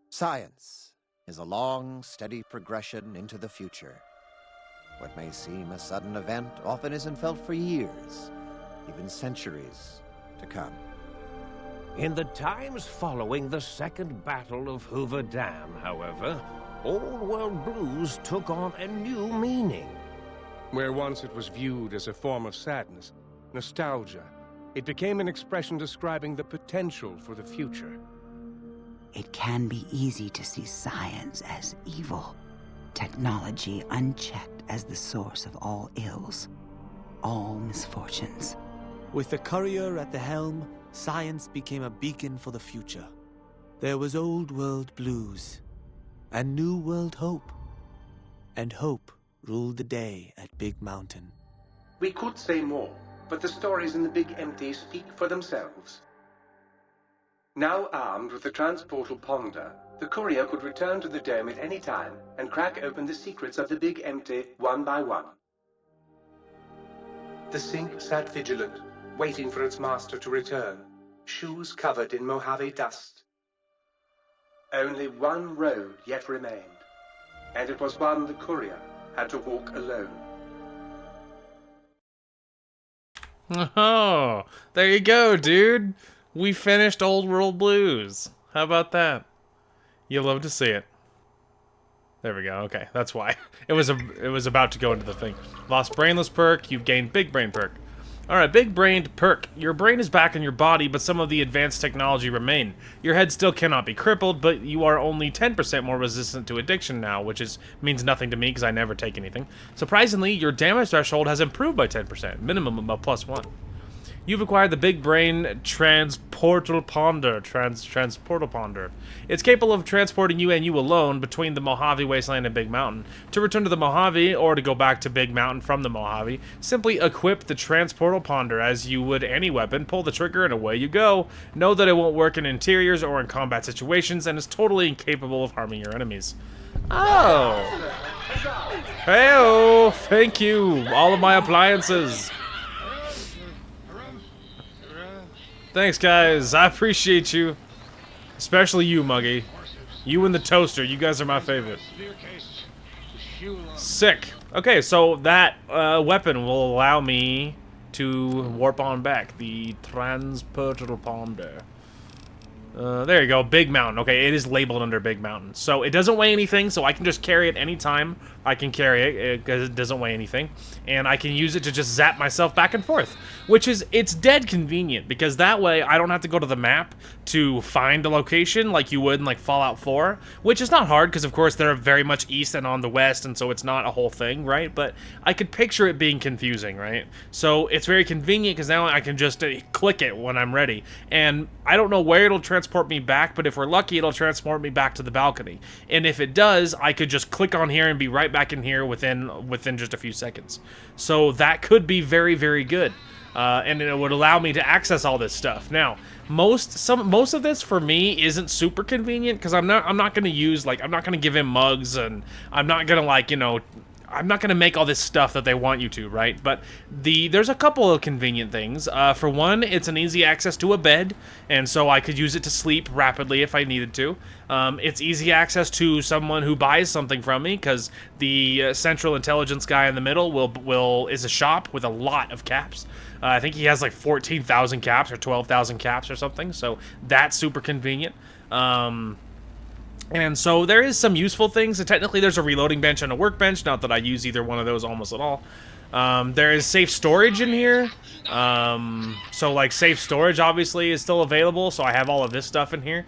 S15: Science is a long, steady progression into the future. What may seem a sudden event often isn't felt for years, even centuries to come.
S5: In the times following the Second Battle of Hoover Dam, however, Old World Blues took on a new meaning.
S13: Where once it was viewed as a form of sadness, nostalgia, it became an expression describing the potential for the future.
S9: It can be easy to see science as evil, technology unchecked as the source of all ills, all misfortunes.
S16: With the courier at the helm, science became a beacon for the future. There was old world blues, and new world hope. And hope ruled the day at Big Mountain.
S6: We could say more, but the stories in the Big Empty speak for themselves. Now armed with the transportal ponder, the courier could return to the dome at any time and crack open the secrets of the Big Empty one by one. The Sync sat vigilant, waiting for its master to return, shoes covered in Mojave dust. Only one road yet remained, and it was one the courier had to walk alone.
S1: Oh, there you go, dude. We finished Old World Blues. How about that? You'll love to see it. There we go. Okay, that's why. It was about to go into the thing. Lost Brainless perk, you've gained Big Brain perk. Alright, Big Brained perk. Your brain is back in your body, but some of the advanced technology remain. Your head still cannot be crippled, but you are only 10% more resistant to addiction now, which means nothing to me because I never take anything. Surprisingly, your damage threshold has improved by 10%, minimum of +1. You've acquired the Big Brain Transportal Ponder. Transportal Ponder. It's capable of transporting you and you alone between the Mojave Wasteland and Big Mountain. To return to the Mojave, or to go back to Big Mountain from the Mojave, simply equip the Transportal Ponder as you would any weapon, pull the trigger, and away you go. Know that it won't work in interiors or in combat situations, and is totally incapable of harming your enemies. Oh! Hey-oh! Thank you! All of my appliances! Thanks, guys. I appreciate you. Especially you, Muggy. You and the toaster. You guys are my favorite. Sick. Okay, so that weapon will allow me to warp on back. The Transportal Ponder. There you go, Big Mountain. Okay, it is labeled under Big Mountain. So it doesn't weigh anything, so I can just carry it anytime I can carry it, because it doesn't weigh anything. And I can use it to just zap myself back and forth, which is, it's dead convenient, because that way I don't have to go to the map to find a location like you would in like Fallout 4, which is not hard, because of course they're very much east and on the west, and so it's not a whole thing, right? But I could picture it being confusing, right? So it's very convenient, because now I can just click it when I'm ready. And I don't know where it'll transport me back, but if we're lucky, it'll transport me back to the balcony. And if it does, I could just click on here and be right back in here within just a few seconds. So that could be very, very good. And it would allow me to access all this stuff. Now, most of this for me isn't super convenient, because I'm not gonna use, like, I'm not gonna give him mugs, and I'm not gonna, like, you know, I'm not gonna make all this stuff that they want you to, right? But there's a couple of convenient things. For one, it's an easy access to a bed, and so I could use it to sleep rapidly if I needed to. It's easy access to someone who buys something from me, because the central intelligence guy in the middle is a shop with a lot of caps. I think he has like 14,000 caps or 12,000 caps or something, so that's super convenient. And so there is some useful things. And technically, there's a reloading bench and a workbench. Not that I use either one of those almost at all. There is safe storage in here. So, like, safe storage, obviously, is still available. So I have all of this stuff in here,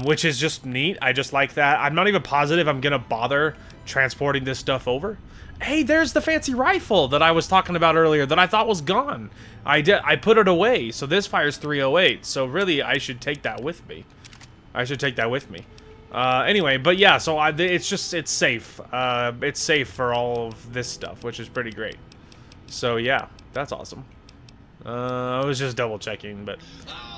S1: which is just neat. I just like that. I'm not even positive I'm going to bother transporting this stuff over. Hey, there's the fancy rifle that I was talking about earlier that I thought was gone. I put it away. So this fires 308. So really, I should take that with me. Anyway, but yeah, so it's safe. It's safe for all of this stuff, which is pretty great. So yeah, that's awesome. I was just double checking, but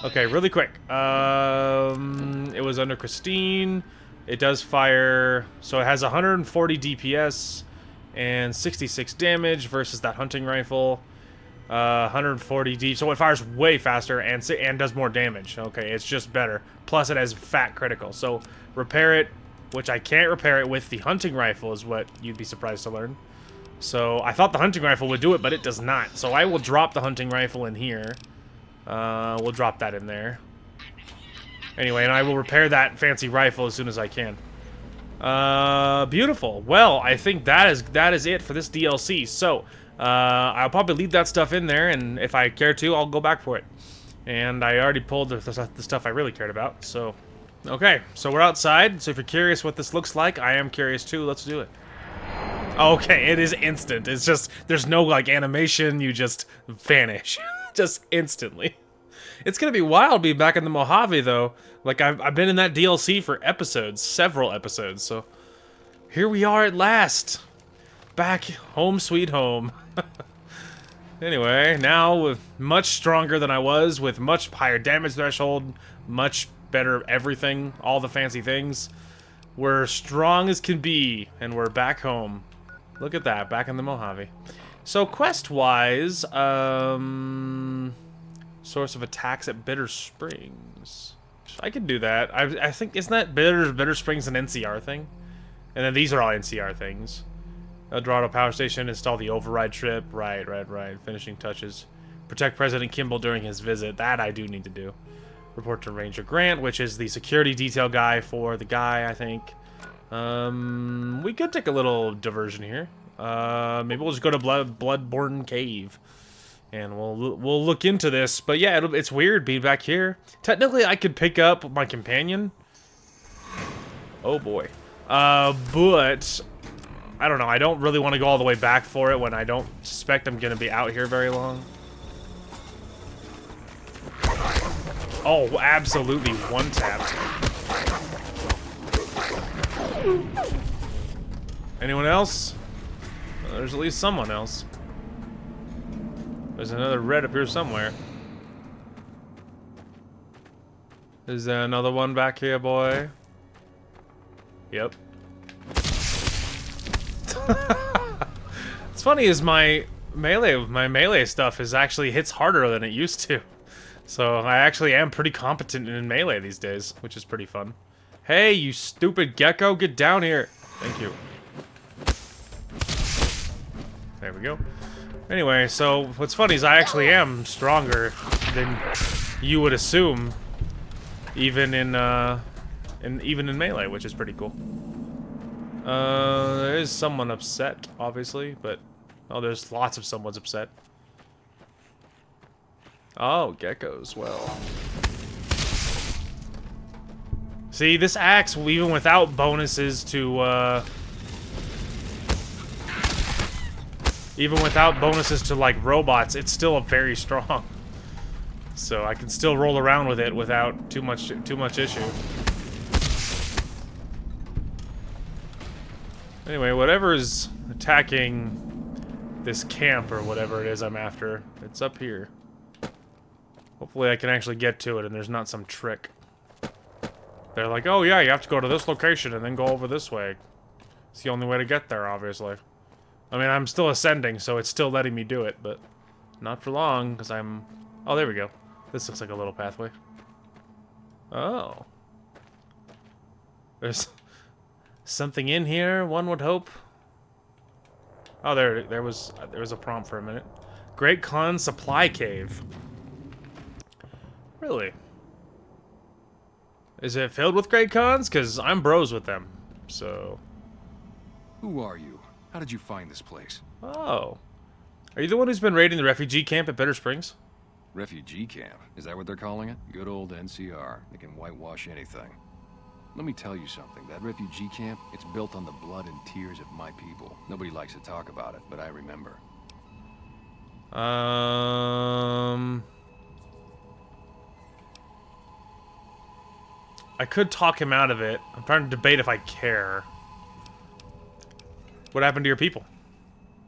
S1: okay, really quick. It was under Christine. It does fire, so it has 140 DPS and 66 damage versus that hunting rifle. 140 D, so it fires way faster and does more damage. Okay, it's just better. Plus, it has fat critical. So repair it, which I can't repair it with the hunting rifle, is what you'd be surprised to learn. So I thought the hunting rifle would do it, but it does not. So I will drop the hunting rifle in here. We'll drop that in there. Anyway, and I will repair that fancy rifle as soon as I can. Beautiful. Well, I think that is it for this DLC. So I'll probably leave that stuff in there, and if I care to, I'll go back for it. And I already pulled the stuff I really cared about, so... Okay, so we're outside, so if you're curious what this looks like, I am curious too. Let's do it. Okay, it is instant. It's just, there's no, like, animation. You just vanish. Just instantly. It's gonna be wild being back in the Mojave, though. Like, I've been in that DLC for episodes, several episodes, so... Here we are at last! Back home sweet home. Anyway, now with much stronger than I was, with much higher damage threshold, much better everything, all the fancy things. We're strong as can be, and we're back home. Look at that, back in the Mojave. So quest-wise, source of attacks at Bitter Springs. I could do that. I think, isn't that Bitter Springs an NCR thing? And then these are all NCR things. Dorado Power Station, install the override trip. Right. Finishing touches. Protect President Kimball during his visit. That I do need to do. Report to Ranger Grant, which is the security detail guy for the guy, I think. We could take a little diversion here. Maybe we'll just go to Bloodborne Cave. And we'll look into this. But yeah, it's weird being back here. Technically, I could pick up my companion. Oh boy. But... I don't know, I don't really want to go all the way back for it when I don't suspect I'm going to be out here very long. Oh, absolutely one-tapped. Anyone else? Well, there's at least someone else. There's another red up here somewhere. Is there another one back here, boy? Yep. It's funny is my melee stuff actually hits harder than it used to. So I actually am pretty competent in melee these days, which is pretty fun. Hey, you stupid gecko, get down here. Thank you. There we go. Anyway, so what's funny is I actually am stronger than you would assume. even in melee, which is pretty cool. There is someone upset, obviously, but oh, there's lots of someone's upset. Oh, geckos. Well, see, this axe, even without bonuses to like robots, it's still very strong. So I can still roll around with it without too much issue. Anyway, whatever's attacking this camp or whatever it is I'm after, it's up here. Hopefully I can actually get to it and there's not some trick. They're like, oh yeah, you have to go to this location and then go over this way. It's the only way to get there, obviously. I mean, I'm still ascending, so it's still letting me do it, but not for long, because I'm... Oh, there we go. This looks like a little pathway. Oh. There's something in here, one would hope. Oh, there was a prompt for a minute. Great Khan Supply Cave. Really? Is it filled with Great Khans? Because I'm bros with them, so...
S17: Who are you? How did you find this place?
S1: Oh. Are you the one who's been raiding the refugee camp at Bitter Springs?
S17: Refugee camp? Is that what they're calling it? Good old NCR. They can whitewash anything. Let me tell you something. That refugee camp, it's built on the blood and tears of my people. Nobody likes to talk about it, but I remember.
S1: I could talk him out of it. I'm trying to debate if I care. What happened to your people?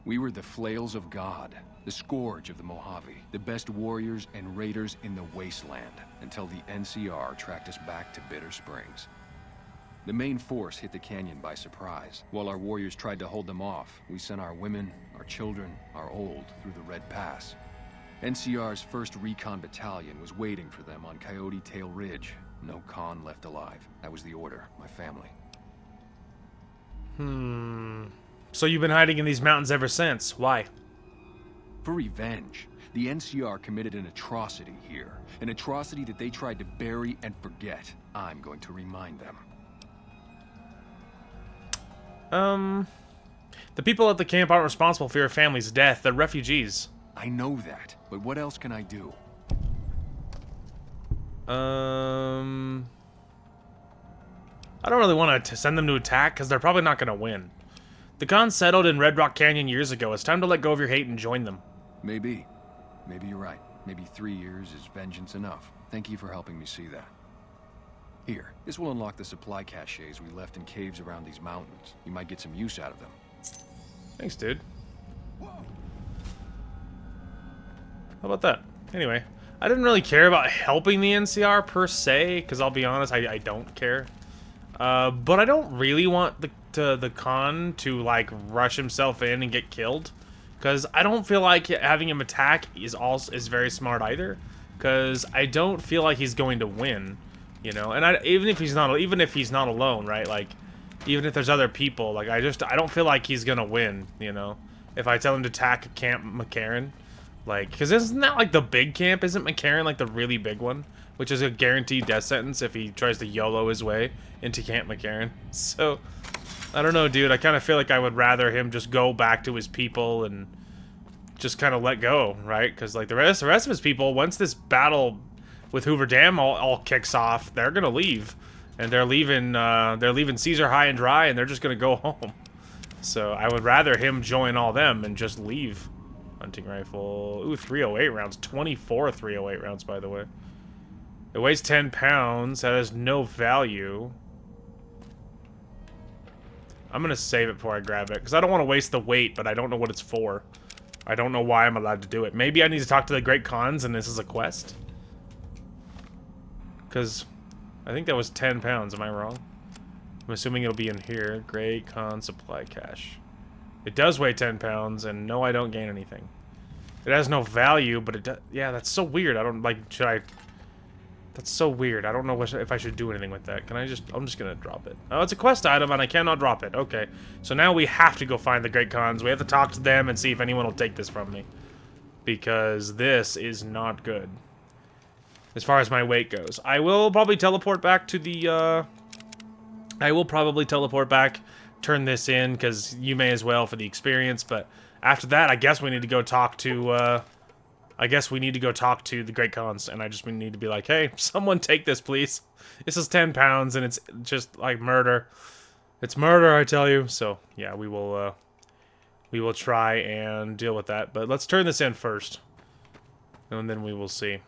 S17: We were the flails of God, the scourge of the Mojave, the best warriors and raiders in the wasteland, until the NCR tracked us back to Bitter Springs. The main force hit the canyon by surprise. While our warriors tried to hold them off, we sent our women, our children, our old through the Red Pass. NCR's 1st Recon Battalion was waiting for them on Coyote Tail Ridge. No Khan left alive. That was the order, my family.
S1: So you've been hiding in these mountains ever since. Why?
S17: For revenge. The NCR committed an atrocity here. An atrocity that they tried to bury and forget. I'm going to remind them.
S1: The people at the camp aren't responsible for your family's death. They're refugees.
S17: I know that, but what else can I do?
S1: I don't really want to send them to attack, because they're probably not going to win. The Khans settled in Red Rock Canyon years ago. It's time to let go of your hate and join them.
S17: Maybe. Maybe you're right. Maybe 3 years is vengeance enough. Thank you for helping me see that. Here, this will unlock the supply caches we left in caves around these mountains. You might get some use out of them.
S1: Thanks, dude. How about that? Anyway, I didn't really care about helping the NCR per se, because I'll be honest, I don't care. But I don't really want the Khan to, like, rush himself in and get killed. Because I don't feel like having him attack is very smart either. Because I don't feel like he's going to win, you know. And even if he's not alone, right? Like, even if there's other people, like I don't feel like he's gonna win, you know. If I tell him to attack Camp McCarran, like, because isn't that like the big camp? Isn't McCarran like the really big one, which is a guaranteed death sentence if he tries to YOLO his way into Camp McCarran? So I don't know, dude. I kind of feel like I would rather him just go back to his people and just kind of let go, right? Because like the rest of his people, once this battle with Hoover Dam all kicks off, they're gonna leave, and they're leaving Caesar high and dry, and they're just gonna go home. So I would rather him join all them and just leave. Hunting rifle. Ooh, 308 rounds. 24 308 rounds, by the way. It weighs 10 pounds. That has no value. I'm gonna save it before I grab it, because I don't want to waste the weight, but I don't know what it's for. I don't know why I'm allowed to do it. Maybe I need to talk to the Great Khans and this is a quest? Because I think that was 10 pounds. Am I wrong? I'm assuming it'll be in here. Great Khan supply cache. It does weigh 10 pounds, and no, I don't gain anything. It has no value, but it does. Yeah, that's so weird. I don't, like, should I... That's so weird. I don't know if I should do anything with that. Can I just... I'm just gonna drop it. Oh, it's a quest item, and I cannot drop it. Okay. So now we have to go find the Great Khans. We have to talk to them and see if anyone will take this from me. Because this is not good. as far as my weight goes. I will probably teleport back to the, turn this in, because you may as well for the experience, but after that, I guess we need to go talk to, the Great Khans, and we need to be like, hey, someone take this, please. This is 10 pounds, and it's just, like, murder. It's murder, I tell you. So, yeah, we will try and deal with that, but let's turn this in first, and then we will see.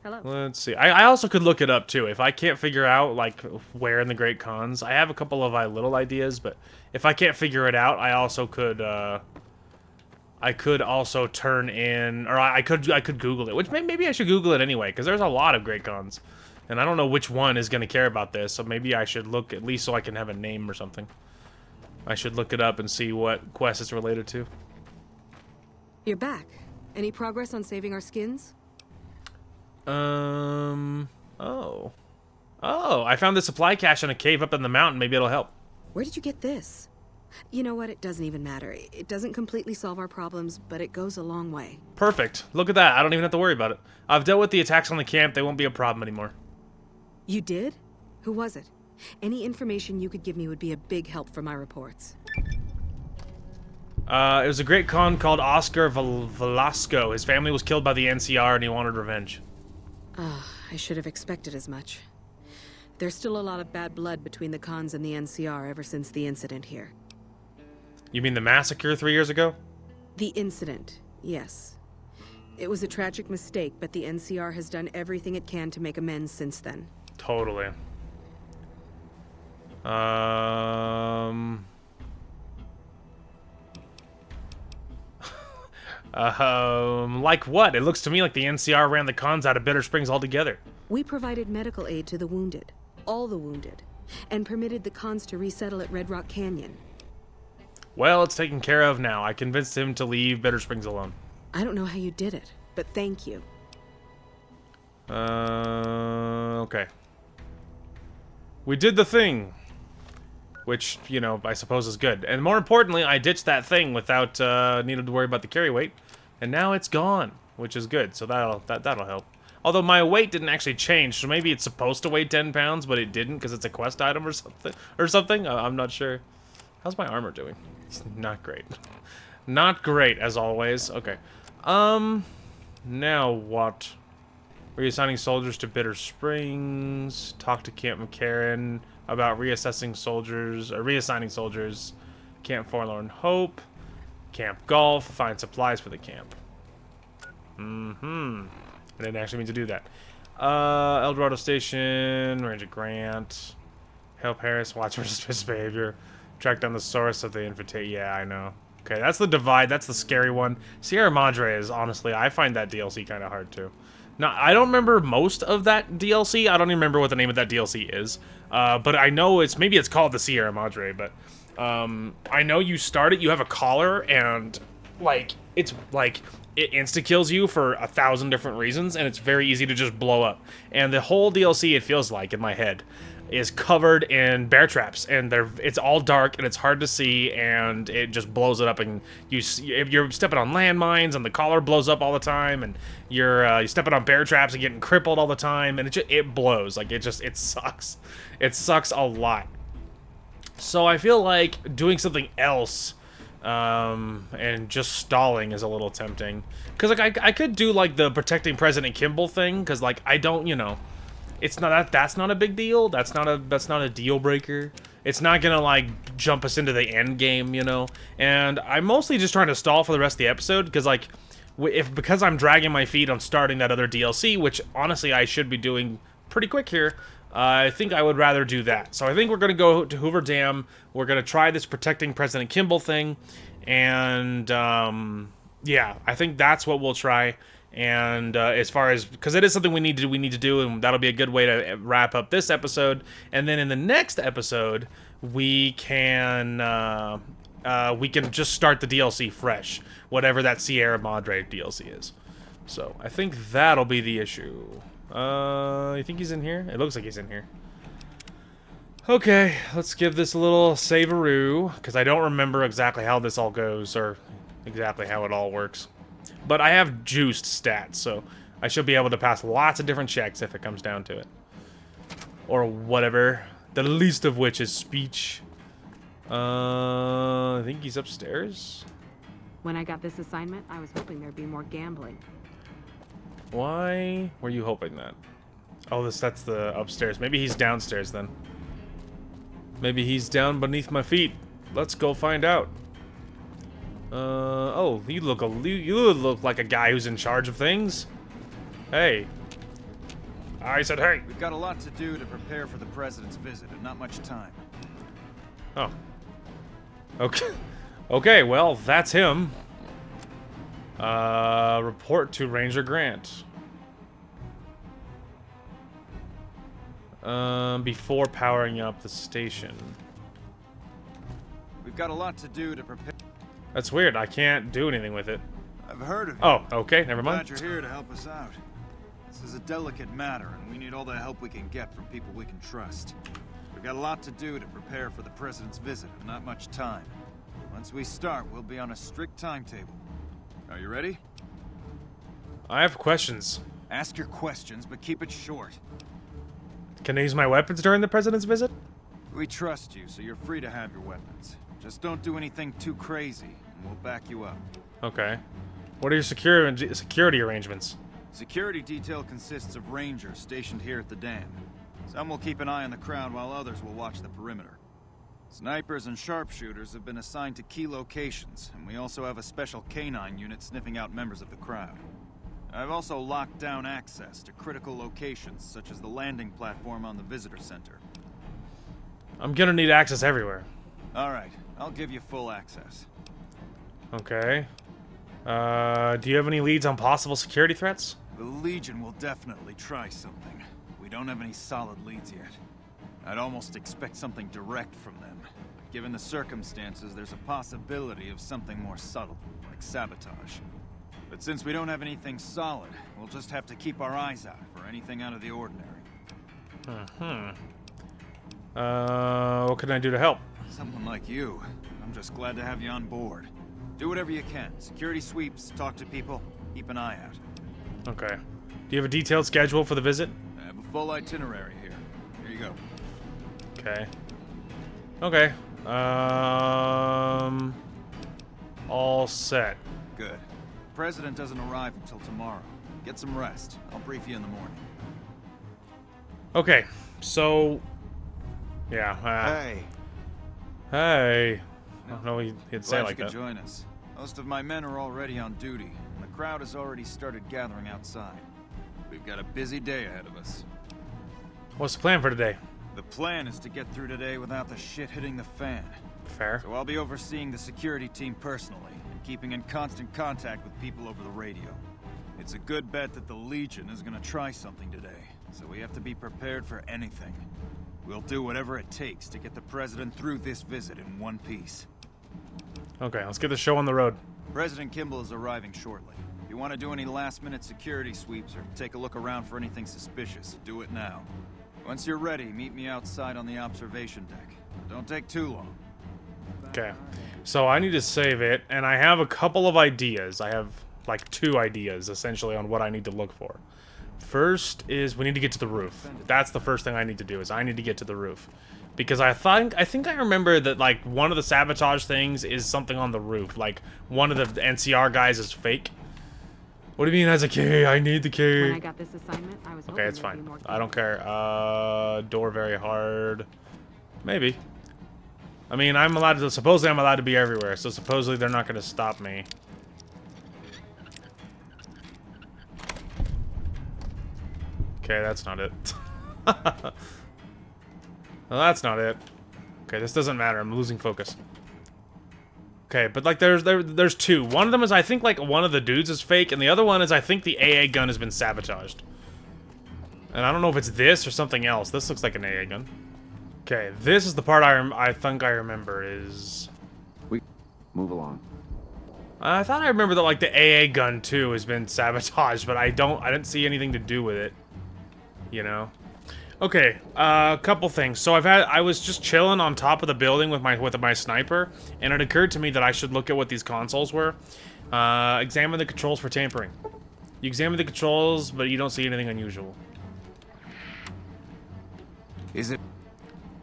S18: Hello.
S1: Let's see. I also could look it up, too. If I can't figure out, like, where in the Great Khans. I have a couple of little ideas, but if I can't figure it out, I also could, I could also turn in... Or I could Google it, which maybe I should Google it anyway, because there's a lot of Great Khans. And I don't know which one is going to care about this, so maybe I should look, at least so I can have a name or something. I should look it up and see what quest it's related to.
S18: You're back. Any progress on saving our skins?
S1: Oh. Oh, I found the supply cache in a cave up in the mountain. Maybe it'll help.
S18: Where did you get this? You know what? It doesn't even matter. It doesn't completely solve our problems, but it goes a long way.
S1: Perfect. Look at that. I don't even have to worry about it. I've dealt with the attacks on the camp. They won't be a problem anymore.
S18: You did? Who was it? Any information you could give me would be a big help for my reports.
S1: It was a Great Khan called Oscar Velasco. His family was killed by the NCR and he wanted revenge.
S18: I should have expected as much. There's still a lot of bad blood between the Khans and the NCR ever since the incident here.
S1: You mean the massacre 3 years ago?
S18: The incident, yes. It was a tragic mistake, but the NCR has done everything it can to make amends since then.
S1: Totally. Like what? It looks to me like the NCR ran the Khans out of Bitter Springs altogether.
S18: We provided medical aid to the wounded, all the wounded, and permitted the Khans to resettle at Red Rock Canyon.
S1: Well, it's taken care of now. I convinced him to leave Bitter Springs alone.
S18: I don't know how you did it, but thank you.
S1: Okay. We did the thing. Which, you know, I suppose is good. And more importantly, I ditched that thing without needing to worry about the carry weight. And now it's gone, which is good. So that'll help. Although my weight didn't actually change, so maybe it's supposed to weigh 10 pounds, but it didn't because it's a quest item or something. I'm not sure. How's my armor doing? It's not great. Not great, as always. Okay. Now what? Reassigning soldiers to Bitter Springs. Talk to Camp McCarran about reassigning soldiers. Camp Forlorn Hope. Camp Golf. Find supplies for the camp. I didn't actually mean to do that. El Dorado Station. Ranger Grant. Help Harris watch for suspicious behavior. Track down the source of the invitation. Yeah, I know. Okay, that's the divide. That's the scary one. Sierra Madre is, honestly, I find that DLC kind of hard, too. Now, I don't remember most of that DLC. I don't even remember what the name of that DLC is. But I know maybe it's called the Sierra Madre, but I know you start it, you have a collar, and, like, it insta-kills you for 1,000 different reasons, and it's very easy to just blow up. And the whole DLC, it feels like, in my head, is covered in bear traps, and it's all dark and it's hard to see, and it just blows it up, and you're stepping on landmines and the collar blows up all the time, and you're stepping on bear traps and getting crippled all the time, and it blows. Like, it sucks. It sucks a lot. So I feel like doing something else and just stalling is a little tempting, because like I could do like the protecting President Kimball thing, because like I don't, you know, it's not that's not a big deal. That's not a deal breaker. It's not gonna like jump us into the end game, you know. And I'm mostly just trying to stall for the rest of the episode, because like because I'm dragging my feet on starting that other DLC, which honestly I should be doing pretty quick here. I think I would rather do that. So I think we're gonna go to Hoover Dam. We're gonna try this protecting President Kimball thing, and yeah, I think that's what we'll try. And as far as, because it is something we need to do, and that'll be a good way to wrap up this episode. And then in the next episode, we can just start the DLC fresh, whatever that Sierra Madre DLC is. So I think that'll be the issue. You think he's in here? It looks like he's in here. Okay, let's give this a little save-a-roo, because I don't remember exactly how this all goes, or exactly how it all works. But I have juiced stats, so I should be able to pass lots of different checks if it comes down to it. Or whatever. The least of which is speech. I think he's upstairs.
S18: When I got this assignment, I was hoping there'd be more gambling.
S1: Why were you hoping that? Oh, that's the upstairs. Maybe he's downstairs then. Maybe he's down beneath my feet. Let's go find out. Oh, you look like a guy who's in charge of things. Hey. I said hey.
S19: We've got a lot to do to prepare for the president's visit and not much time.
S1: Oh. Okay. Okay, well, that's him. Report to Ranger Grant. Before powering up the station.
S19: We've got a lot to do to prepare.
S1: That's weird. I can't do anything with it.
S19: I've heard of you.
S1: Oh, okay. Never mind.
S19: Glad you're here to help us out. This is a delicate matter, and we need all the help we can get from people we can trust. We've got a lot to do to prepare for the president's visit, and not much time. Once we start, we'll be on a strict timetable. Are you ready?
S1: I have questions.
S19: Ask your questions, but keep it short.
S1: Can I use my weapons during the president's visit?
S19: We trust you, so you're free to have your weapons. Just don't do anything too crazy, and we'll back you up.
S1: Okay. What are your security arrangements?
S19: Security detail consists of rangers stationed here at the dam. Some will keep an eye on the crowd while others will watch the perimeter. Snipers and sharpshooters have been assigned to key locations, and we also have a special canine unit sniffing out members of the crowd. I've also locked down access to critical locations, such as the landing platform on the visitor center.
S1: I'm gonna need access everywhere.
S19: Alright, I'll give you full access.
S1: Okay. Do you have any leads on possible security threats?
S19: The Legion will definitely try something. We don't have any solid leads yet. I'd almost expect something direct from them. Given the circumstances, there's a possibility of something more subtle, like sabotage. But since we don't have anything solid, we'll just have to keep our eyes out for anything out of the ordinary.
S1: What can I do to help?
S19: Someone like you. I'm just glad to have you on board. Do whatever you can. Security sweeps, talk to people, keep an eye out.
S1: Okay. Do you have a detailed schedule for the visit?
S19: I have a full itinerary here. Here you go.
S1: Okay. Okay. All set.
S19: Good. The president doesn't arrive until tomorrow. Get some rest. I'll brief you in the morning.
S1: Okay. So... yeah.
S19: Hey.
S1: Hey. I don't know he'd say it like
S19: Glad you
S1: that.
S19: could join us. Most of my men are already on duty, and the crowd has already started gathering outside. We've got a busy day ahead of us.
S1: What's the plan for today?
S19: The plan is to get through today without the shit hitting the fan.
S1: Fair.
S19: So I'll be overseeing the security team personally, and keeping in constant contact with people over the radio. It's a good bet that the Legion is gonna try something today, so we have to be prepared for anything. We'll do whatever it takes to get the president through this visit in one piece.
S1: Okay, let's get the show on the road.
S19: President Kimball is arriving shortly. If you want to do any last-minute security sweeps or take a look around for anything suspicious, do it now. Once you're ready, meet me outside on the observation deck. Don't take too long.
S1: Okay. So I need to save it, and I have a couple of ideas. I have, like, 2 ideas, essentially, on what I need to look for. First is we need to get to the roof. That's the first thing I need to do, is I need to get to the roof. Because I think I remember that, like, one of the sabotage things is something on the roof. Like, one of the NCR guys is fake. What do you mean has a key? I need the key.
S18: When I got this assignment, I was
S1: Okay, it's fine. I don't care. Door very hard. Maybe. I mean, I'm allowed to... supposedly I'm allowed to be everywhere, so supposedly they're not going to stop me. Okay, that's not it. Well, that's not it. Okay, this doesn't matter. I'm losing focus. Okay, but like there's 2. One of them is I think like one of the dudes is fake, and the other one is I think the AA gun has been sabotaged. And I don't know if it's this or something else. This looks like an AA gun. Okay, this is the part I think I remember is...
S20: Move along.
S1: I thought I remember that like the AA gun too has been sabotaged, but I didn't see anything to do with it. You know? Okay, a couple things. So I was just chilling on top of the building with my sniper, and it occurred to me that I should look at what these consoles were. Examine the controls for tampering. You examine the controls, but you don't see anything unusual.
S19: Is it?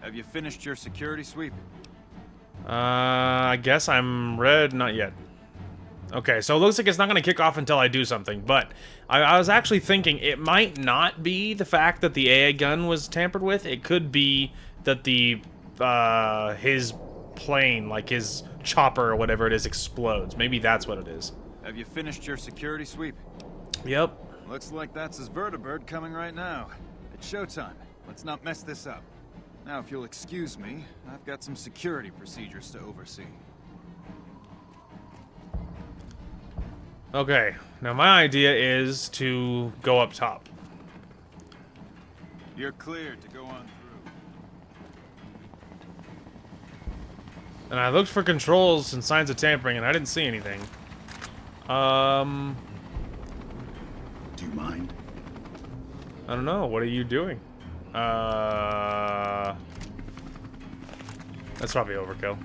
S19: Have you finished your security sweep?
S1: I guess I'm red, not yet. Okay, so it looks like it's not going to kick off until I do something, but I was actually thinking it might not be the fact that the AA gun was tampered with. It could be that the, his plane, like his chopper or whatever it is, explodes. Maybe that's what it is.
S19: Have you finished your security sweep?
S1: Yep.
S19: Looks like that's his vertibird coming right now. It's showtime. Let's not mess this up. Now, if you'll excuse me, I've got some security procedures to oversee.
S1: Okay, now my idea is to go up top.
S19: You're cleared to go on through.
S1: And I looked for controls and signs of tampering, and I didn't see anything.
S21: Do you mind?
S1: I don't know. What are you doing? That's probably overkill.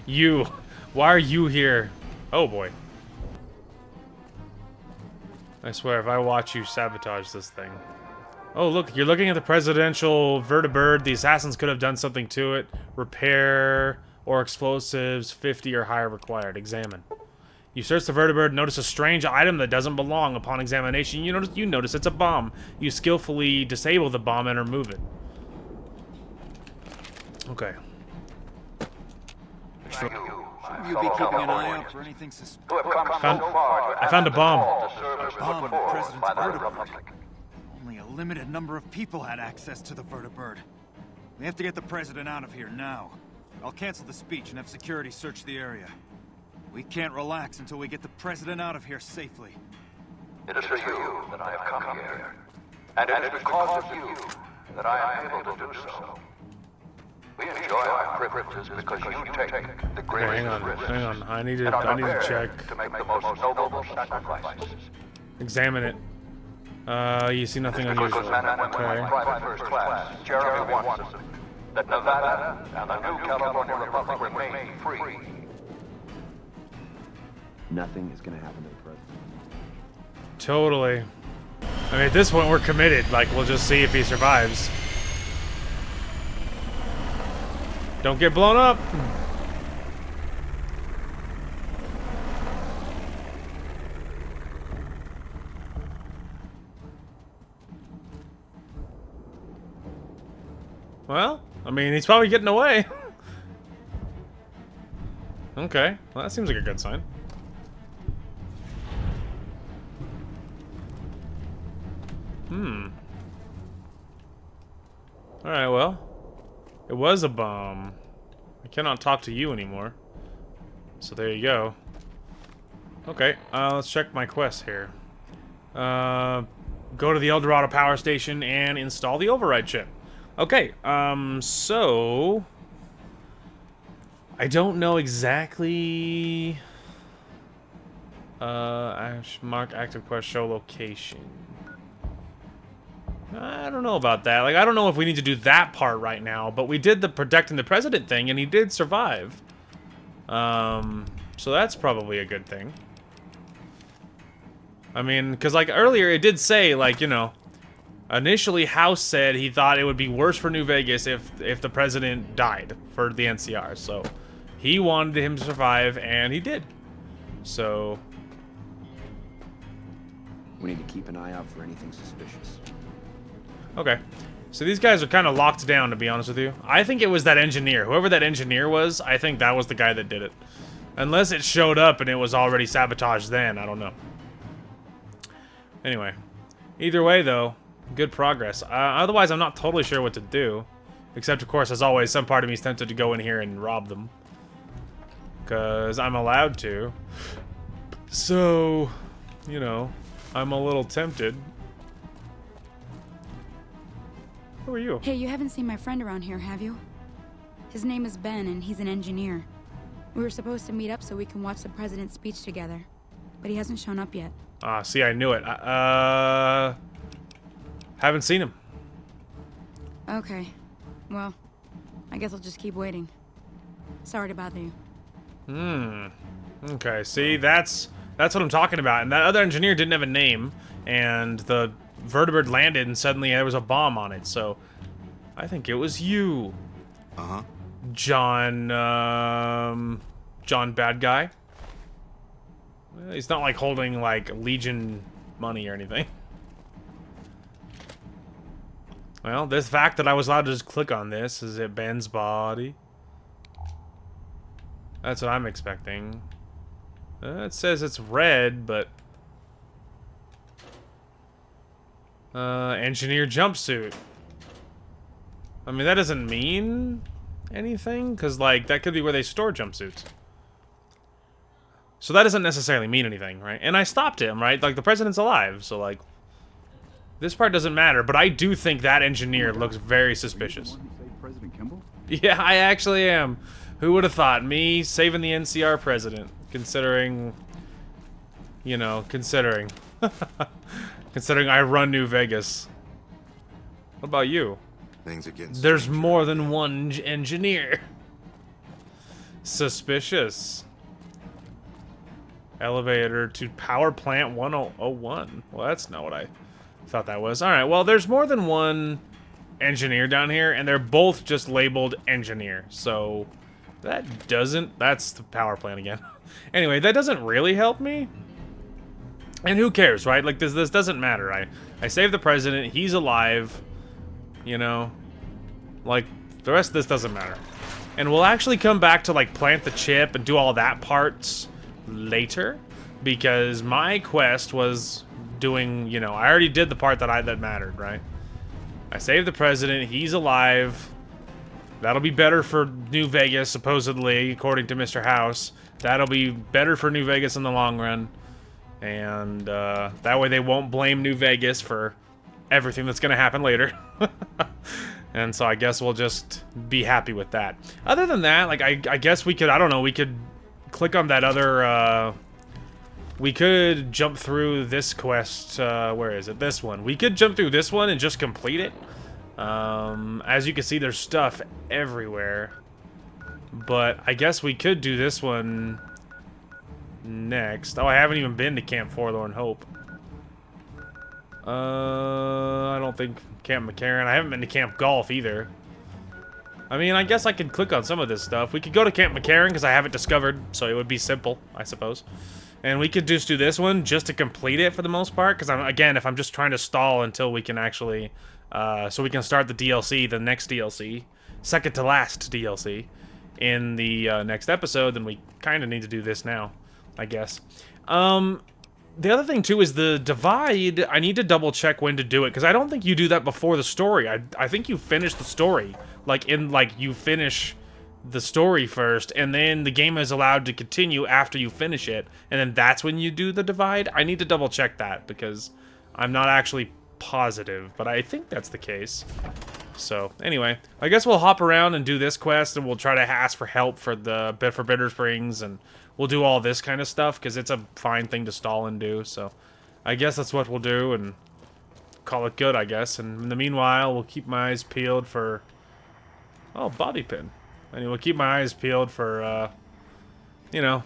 S1: You. Why are you here? Oh boy. I swear, if I watch you sabotage this thing. Oh, look, you're looking at the presidential vertibird. The assassins could have done something to it. Repair or explosives 50 or higher required. Examine. You search the vertibird, notice a strange item that doesn't belong. Upon examination, you notice it's a bomb. You skillfully disable the bomb and remove it. Okay.
S19: Shouldn't you be keeping an eye out for anything suspicious?
S1: I found a bomb.
S19: Bomb in the president's vertibird. Only a limited number of people had access to the vertibird. We have to get the president out of here now. I'll cancel the speech and have security search the area. We can't relax until we get the president out of here safely.
S22: It is for you that I have come here. And it is because of you that I am able to do so. We enjoy our privileges because you take the greatest risks.
S1: Hang on. I need to check.
S22: To make the most noble sacrifices.
S1: Examine it. You see nothing unusual. Okay.
S22: Private first class, Jeremy Watson, that Nevada and the new California Republic remain free.
S20: Nothing is going to happen to the president.
S1: Totally. I mean, at this point, we're committed. Like, we'll just see if he survives. Don't get blown up. Well, I mean, he's probably getting away. Okay, well, that seems like a good sign. Alright, well. It was a bomb. I cannot talk to you anymore. So there you go. Okay, let's check my quest here. Go to the El Dorado power station and install the override chip. Okay, so... I don't know exactly... mark active quest, show location. I don't know about that. Like, I don't know if we need to do that part right now, but we did the protecting the president thing, and he did survive. So that's probably a good thing. I mean, because, like, earlier it did say, like, you know, initially House said he thought it would be worse for New Vegas if the president died for the NCR, so he wanted him to survive, and he did. So...
S20: we need to keep an eye out for anything suspicious.
S1: Okay. So these guys are kind of locked down, to be honest with you. I think it was that engineer. Whoever that engineer was, I think that was the guy that did it. Unless it showed up and it was already sabotaged then, I don't know. Anyway. Either way, though, good progress. Otherwise, I'm not totally sure what to do. Except, of course, as always, some part of me is tempted to go in here and rob them. Because I'm allowed to. So, you know, I'm a little tempted. Who are you?
S23: Hey, you haven't seen my friend around here, have you? His name is Ben, and he's an engineer. We were supposed to meet up so we can watch the president's speech together. But he hasn't shown up yet.
S1: See, I knew it. Haven't seen him.
S23: Okay. Well, I guess I'll just keep waiting. Sorry to bother you.
S1: Okay, see, that's what I'm talking about. And that other engineer didn't have a name, and the vertebrate landed, and suddenly there was a bomb on it. So, I think it was you. John, John Bad Guy. He's not like holding like Legion money or anything. Well, this fact that I was allowed to just click on this, is it Ben's body? That's what I'm expecting. It says it's red, but... engineer jumpsuit. I mean, that doesn't mean anything, because, like, that could be where they store jumpsuits. So that doesn't necessarily mean anything, right? And I stopped him, right? Like, the president's alive, so, like... This part doesn't matter, but I do think that engineer looks very suspicious.
S2: President Kimball?
S1: Yeah, I actually am. Who would have thought? Me saving the NCR president. Considering... You know, considering. Considering I run New Vegas. What about you?
S3: Things are getting
S1: There's more than one engineer. Suspicious. Elevator to power plant 1001. Well, that's not what I thought that was. Alright, well, there's more than one engineer down here, and they're both just labeled engineer. So, that doesn't... That's the power plant again. Anyway, that doesn't really help me. And who cares, right? Like, this doesn't matter. I saved the president. He's alive. You know? Like, the rest of this doesn't matter. And we'll actually come back to, like, plant the chip and do all that parts later. Because my quest was doing, you know, I already did the part that mattered, right? I saved the president. He's alive. That'll be better for New Vegas, supposedly, according to Mr. House. That'll be better for New Vegas in the long run. And that way they won't blame New Vegas for everything that's going to happen later. And so I guess we'll just be happy with that. Other than that, like, I guess we could, I don't know, we could click on that other, we could jump through this quest, where is it? This one. We could jump through this one and just complete it. As you can see, there's stuff everywhere. But I guess we could do this one next. Oh, I haven't even been to Camp Forlorn Hope. I don't think Camp McCarran. I haven't been to Camp Golf either. I mean, I guess I could click on some of this stuff. We could go to Camp McCarran because I haven't discovered, so it would be simple, I suppose. And we could just do this one just to complete it for the most part. Because, again, if I'm just trying to stall until we can actually... so we can start the DLC, the next DLC. Second to last DLC. In the next episode, then we kind of need to do this now, I guess. The other thing, too, is the divide. I need to double-check when to do it. Because I don't think you do that before the story. I think you finish the story. You finish the story first, and then the game is allowed to continue after you finish it, and then that's when you do the divide. I need to double check that because I'm not actually positive, but I think that's the case. So anyway, I guess we'll hop around and do this quest, and we'll try to ask for help for the for Bitter Springs, and we'll do all this kind of stuff because it's a fine thing to stall and do. So I guess that's what we'll do and call it good, I guess. And in the meanwhile, we'll keep my eyes peeled for bobby pin. I mean, we'll keep my eyes peeled for, you know,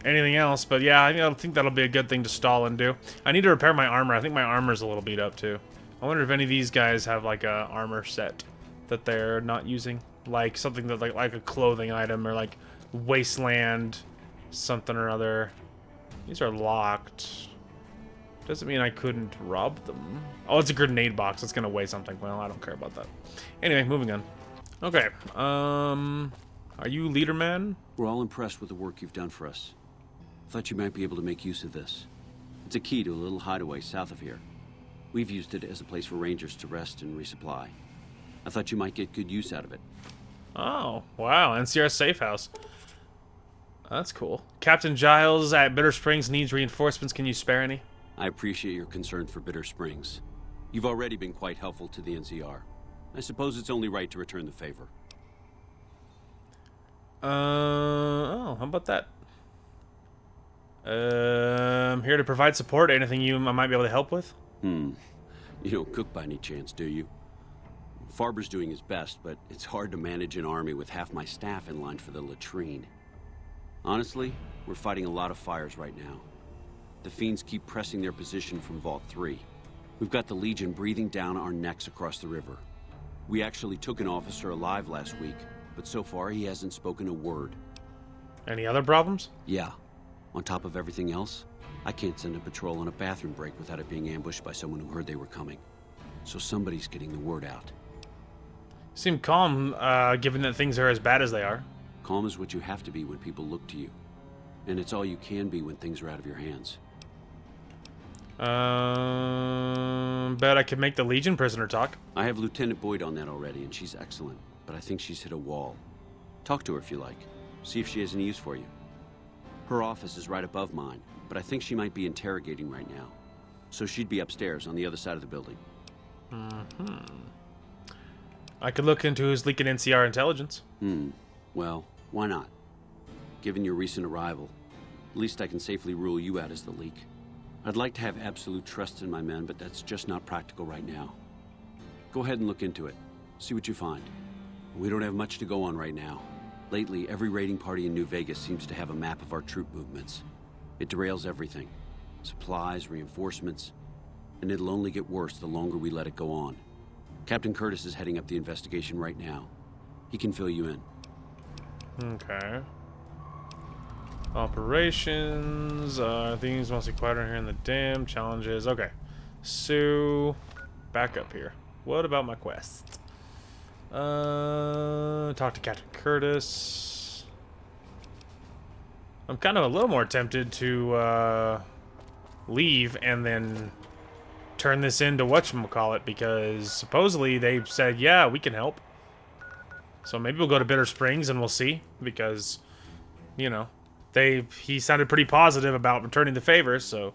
S1: anything else. But yeah, I think that'll be a good thing to stall and do. I need to repair my armor. I think my armor's a little beat up, too. I wonder if any of these guys have, like, a armor set that they're not using. Like, something that, like a clothing item or, like, wasteland something or other. These are locked. Doesn't mean I couldn't rob them. Oh, it's a grenade box. It's gonna weigh something. Well, I don't care about that. Anyway, moving on. Okay, are you leader man?
S4: We're all impressed with the work you've done for us. Thought you might be able to make use of this. It's a key to a little hideaway south of here. We've used it as a place for rangers to rest and resupply. I thought you might get good use out of it.
S1: Oh, wow, NCR safe house. That's cool. Captain Giles at Bitter Springs needs reinforcements. Can you spare any?
S4: I appreciate your concern for Bitter Springs. You've already been quite helpful to the NCR. I suppose it's only right to return the favor.
S1: Oh, how about that? I'm here to provide support. Anything I might be able to help with?
S4: You don't cook by any chance, do you? Farber's doing his best, but it's hard to manage an army with half my staff in line for the latrine. Honestly, we're fighting a lot of fires right now. The fiends keep pressing their position from Vault 3. We've got the Legion breathing down our necks across the river. We actually took an officer alive last week, but so far he hasn't spoken a word.
S1: Any other problems?
S4: Yeah. On top of everything else, I can't send a patrol on a bathroom break without it being ambushed by someone who heard they were coming. So somebody's getting the word out.
S1: Seem calm, given that things are as bad as they are.
S4: Calm is what you have to be when people look to you. And it's all you can be when things are out of your hands.
S1: Bet I could make the Legion prisoner talk.
S4: I have Lieutenant Boyd on that already, and she's excellent. But I think she's hit a wall. Talk to her if you like. See if she has any use for you. Her office is right above mine, but I think she might be interrogating right now. So she'd be upstairs on the other side of the building.
S1: I could look into who's leaking NCR intelligence.
S4: Well, why not? Given your recent arrival, at least I can safely rule you out as the leak. I'd like to have absolute trust in my men, but that's just not practical right now. Go ahead and look into it. See what you find. We don't have much to go on right now. Lately, every raiding party in New Vegas seems to have a map of our troop movements. It derails everything. Supplies, reinforcements, and it'll only get worse the longer we let it go on. Captain Curtis is heading up the investigation right now. He can fill you in.
S1: Okay. Operations, things mostly quieter here in the dam, challenges, okay. So, back up here. What about my quest? Talk to Captain Curtis. I'm kind of a little more tempted to, leave and then turn this into whatchamacallit, because supposedly they said, yeah, we can help. So maybe we'll go to Bitter Springs and we'll see, because, you know, he sounded pretty positive about returning the favor, so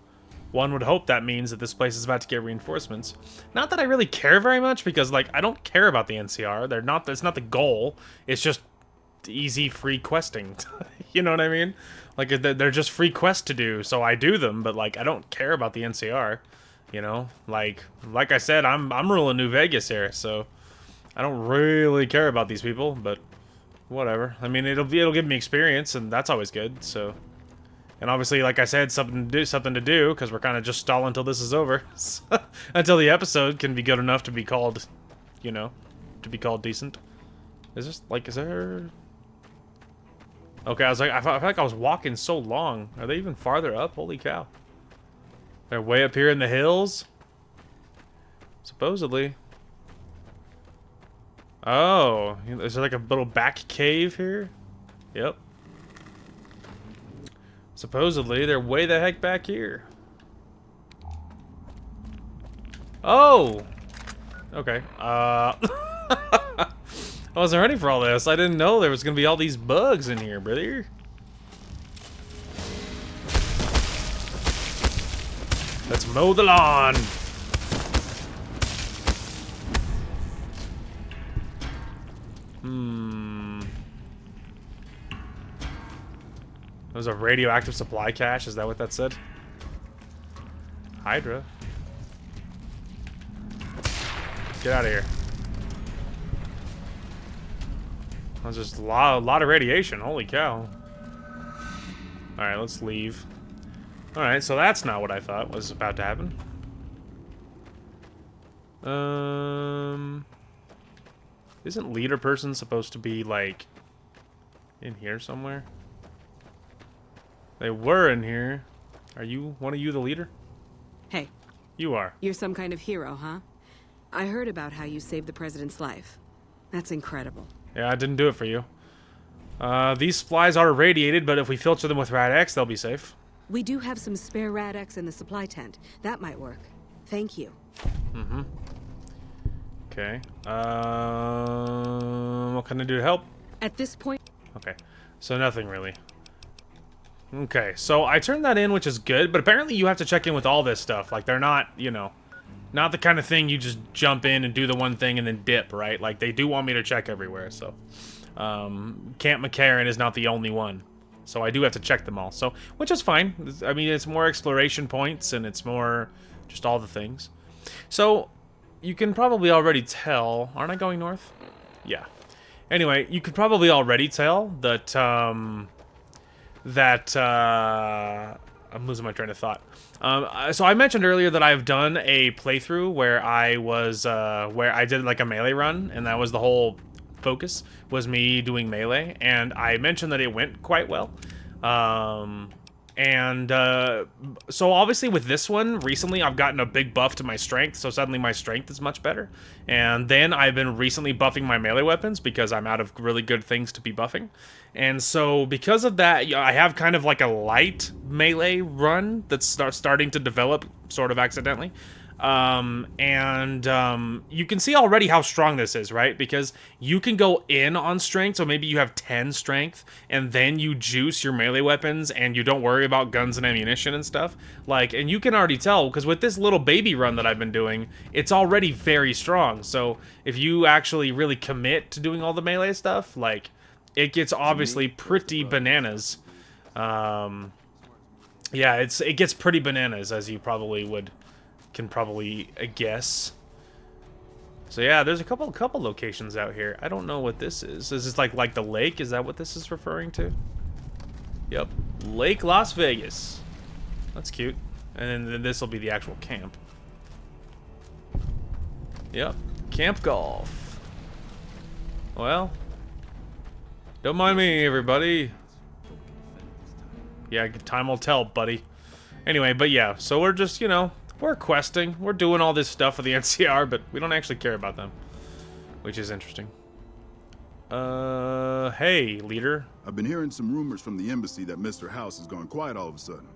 S1: one would hope that means that this place is about to get reinforcements. Not that I really care very much, because, like, I don't care about the NCR. That's not the goal. It's just easy free questing. You know what I mean? Like, they're just free quests to do, so I do them, but, like, I don't care about the NCR. You know? Like I said, I'm ruling New Vegas here, so I don't really care about these people, but whatever. I mean, it'll give me experience, and that's always good. So, and obviously, like I said, something to do, because we're kind of just stalling until this is over, until the episode can be good enough to be called, you know, to be called decent. Is there? Okay, I felt like I was walking so long. Are they even farther up? Holy cow! They're way up here in the hills. Supposedly. Oh, is there like a little back cave here? Yep. Supposedly, they're way the heck back here. Oh! Okay. I wasn't ready for all this. I didn't know there was gonna be all these bugs in here, brother. Let's mow the lawn! There's a radioactive supply cache, is that what that said? Hydra. Get out of here. There's just a lot of radiation, holy cow. Alright, let's leave. Alright, so that's not what I thought was about to happen. Isn't leader person supposed to be, like, in here somewhere? They were in here. Are you, one of you the leader?
S18: Hey.
S1: You are.
S18: You're some kind of hero, huh? I heard about how you saved the president's life. That's incredible.
S1: Yeah, I didn't do it for you. These supplies are irradiated, but if we filter them with Rad-X, they'll be safe.
S18: We do have some spare Rad-X in the supply tent. That might work. Thank you.
S1: Mm-hmm. Okay. What can I do to help?
S18: At this point...
S1: Okay. So nothing really. Okay, so I turned that in, which is good, but apparently you have to check in with all this stuff. Like, they're not, you know, not the kind of thing you just jump in and do the one thing and then dip, right? Like, they do want me to check everywhere, so... Camp McCarran is not the only one. So I do have to check them all. So, which is fine. I mean, it's more exploration points, and it's more just all the things. So, you can probably already tell... Aren't I going north? Yeah. Anyway, you could probably already tell that, I'm losing my train of thought. So I mentioned earlier that I've done a playthrough where I was, where I did like a melee run, and that was the whole focus, was me doing melee, and I mentioned that it went quite well. So obviously with this one, recently I've gotten a big buff to my strength, so suddenly my strength is much better. And then I've been recently buffing my melee weapons because I'm out of really good things to be buffing. And so because of that, I have kind of like a light melee run that's starting to develop sort of accidentally. You can see already how strong this is, right? Because you can go in on strength, so maybe you have 10 strength, and then you juice your melee weapons, and you don't worry about guns and ammunition and stuff. Like, and you can already tell, because with this little baby run that I've been doing, it's already very strong. So if you actually really commit to doing all the melee stuff, like, it gets obviously pretty bananas. Yeah, it gets pretty bananas, as you probably can probably guess. So yeah, there's a couple locations out here. I don't know what this is. Is this like the lake? Is that what this is referring to? Yep, Lake Las Vegas. That's cute. And then this will be the actual camp. Yep, Camp Golf. Well, don't mind me, everybody. Yeah, time will tell, buddy. Anyway, but yeah, so we're just, you know, we're questing. We're doing all this stuff for the NCR, but we don't actually care about them, which is interesting. Hey, leader.
S2: I've been hearing some rumors from the embassy that Mr. House has gone quiet all of a sudden.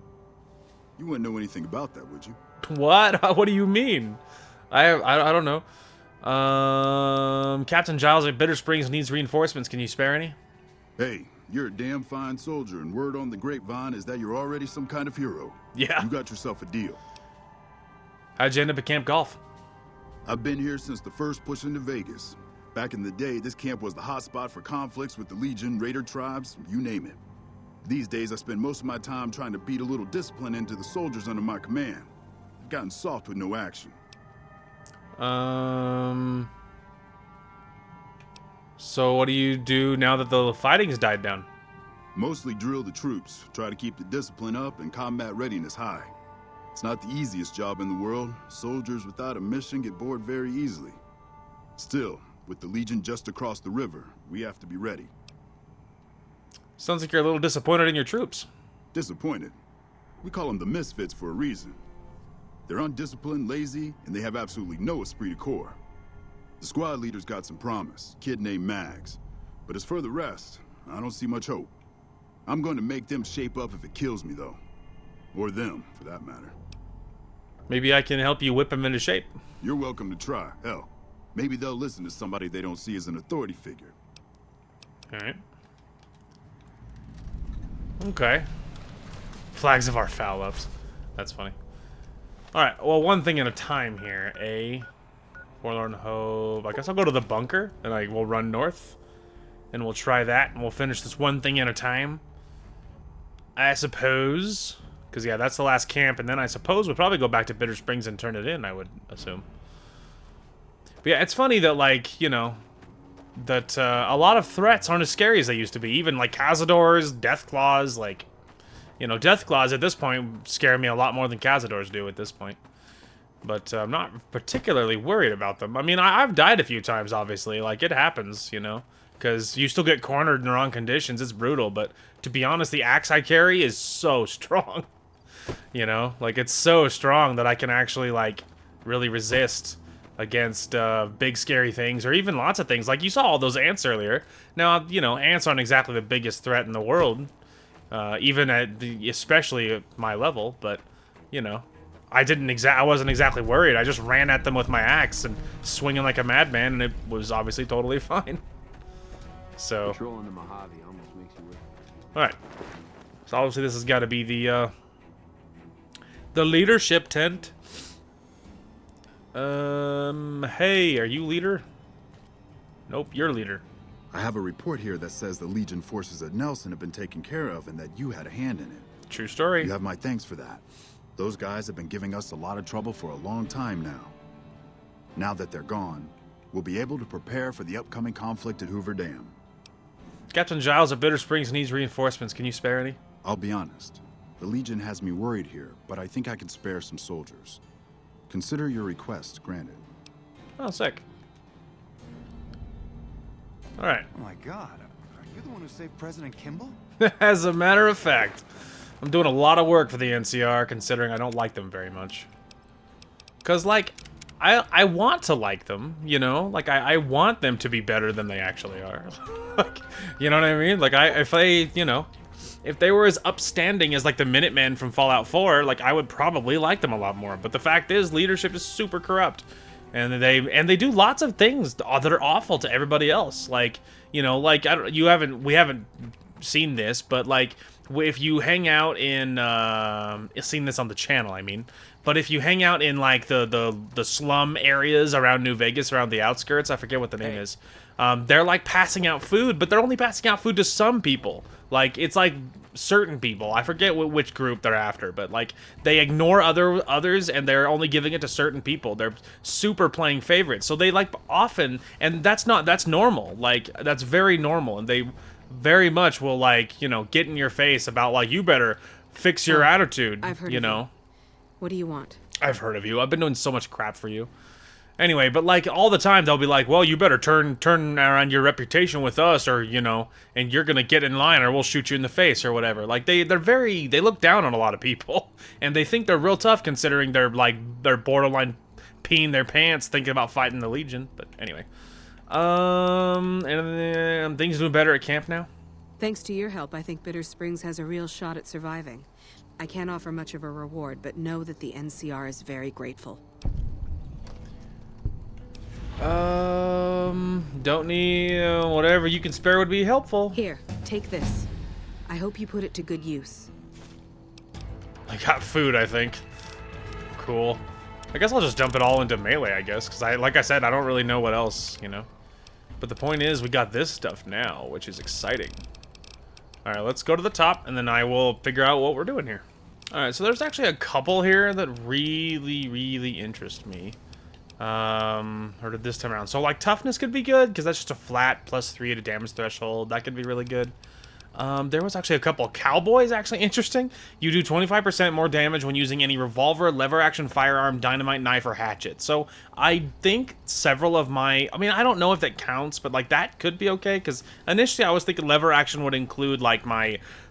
S2: You wouldn't know anything about that, would you?
S1: What? What do you mean? I don't know. Captain Giles at Bitter Springs needs reinforcements. Can you spare any?
S2: Hey, you're a damn fine soldier, and word on the grapevine is that you're already some kind of hero.
S1: Yeah.
S2: You got yourself a deal.
S1: How'd you end up at Camp Golf?
S2: I've been here since the first push into Vegas. Back in the day, this camp was the hotspot for conflicts with the Legion, Raider tribes, you name it. These days, I spend most of my time trying to beat a little discipline into the soldiers under my command. I've gotten soft with no action.
S1: So what do you do now that the fighting's died down?
S2: Mostly drill the troops, try to keep the discipline up and combat readiness high. It's not the easiest job in the world. Soldiers without a mission get bored very easily. Still, with the Legion just across the river, we have to be ready.
S1: Sounds like you're a little disappointed in your troops.
S2: Disappointed? We call them the misfits for a reason. They're undisciplined, lazy, and they have absolutely no esprit de corps. The squad leader's got some promise, kid named Mags. But as for the rest, I don't see much hope. I'm going to make them shape up if it kills me, though. Or them, for that matter.
S1: Maybe I can help you whip them into shape.
S2: You're welcome to try. Hell, maybe they'll listen to somebody they don't see as an authority figure.
S1: Alright. Okay. Flags of our foul-ups. That's funny. Alright, well, one thing at a time here. Forlorn Hope. I guess I'll go to the bunker, and we'll run north. And we'll try that, and we'll finish this one thing at a time. I suppose. Because, yeah, that's the last camp, and then I suppose we'll probably go back to Bitter Springs and turn it in, I would assume. But yeah, it's funny that, like, you know, that a lot of threats aren't as scary as they used to be. Even, like, Cazadors, Deathclaws, like, you know, Deathclaws at this point scare me a lot more than Cazadors do at this point. But I'm not particularly worried about them. I mean, I've died a few times, obviously. Like, it happens, you know. Because you still get cornered in the wrong conditions. It's brutal. But to be honest, the axe I carry is so strong. You know? Like, it's so strong that I can actually, like, really resist against big, scary things. Or even lots of things. Like, you saw all those ants earlier. Now, you know, ants aren't exactly the biggest threat in the world. Even especially at my level. But, you know. I wasn't exactly worried. I just ran at them with my axe and swinging like a madman, and it was obviously totally fine. So.
S20: Patrolling the Mojave almost makes you work.
S1: All right. So obviously this has got to be the leadership tent. Hey, are you leader? Nope, you're leader.
S2: I have a report here that says the Legion forces at Nelson have been taken care of and that you had a hand in it.
S1: True story.
S2: You have my thanks for that. Those guys have been giving us a lot of trouble for a long time now. Now that they're gone, we'll be able to prepare for the upcoming conflict at Hoover Dam.
S1: Captain Giles of Bitter Springs needs reinforcements. Can you spare any?
S2: I'll be honest. The Legion has me worried here, but I think I can spare some soldiers. Consider your request granted.
S1: Oh, sick. Alright.
S19: Oh my god, are you the one who saved President Kimball?
S1: As a matter of fact, I'm doing a lot of work for the NCR, considering I don't like them very much. Because, like, I want to like them, you know? Like, I want them to be better than they actually are. Like, you know what I mean? Like, if they were as upstanding as, like, the Minutemen from Fallout 4, like, I would probably like them a lot more. But the fact is, leadership is super corrupt. And they do lots of things that are awful to everybody else. Like, you know, like, we haven't seen this, but, like, if you hang out in, seen this on the channel, I mean, but if you hang out in, like, the slum areas around New Vegas, around the outskirts, I forget what the name is, they're, like, passing out food, but they're only passing out food to some people. Like, it's, like, certain people. I forget which group they're after, but, like, they ignore others, and they're only giving it to certain people. They're super playing favorites. So they, like, often, and that's normal. Like, that's very normal, and they very much will, like, you know, get in your face about, like, you better fix your attitude,
S18: I've heard
S1: you
S18: of
S1: know?
S18: you. What do you want?
S1: I've heard of you. I've been doing so much crap for you. Anyway, but, like, all the time they'll be like, well, you better turn around your reputation with us, or, you know, and you're gonna get in line or we'll shoot you in the face or whatever. Like, they look down on a lot of people, and they think they're real tough considering they're borderline peeing their pants thinking about fighting the Legion. But anyway. And things doing better at camp now?
S18: Thanks to your help, I think Bitter Springs has a real shot at surviving. I can't offer much of a reward, but know that the NCR is very grateful.
S1: Don't need whatever you can spare would be helpful.
S18: Here, take this. I hope you put it to good use.
S1: I got food, I think. Cool. I guess I'll just dump it all into melee, I guess, because like I said, I don't really know what else, you know. But the point is, we got this stuff now, which is exciting. All right, let's go to the top, and then I will figure out what we're doing here. All right, so there's actually a couple here that really, really interest me. Or did this time around. So, like, toughness could be good, because that's just a flat +3 to damage threshold. That could be really good. There was actually a couple. Cowboys, actually interesting. You do 25% more damage when using any revolver, lever-action firearm, dynamite, knife, or hatchet. So, I think several of my... I mean, I don't know if that counts, but, like, that could be okay, because initially I was thinking lever-action would include, like,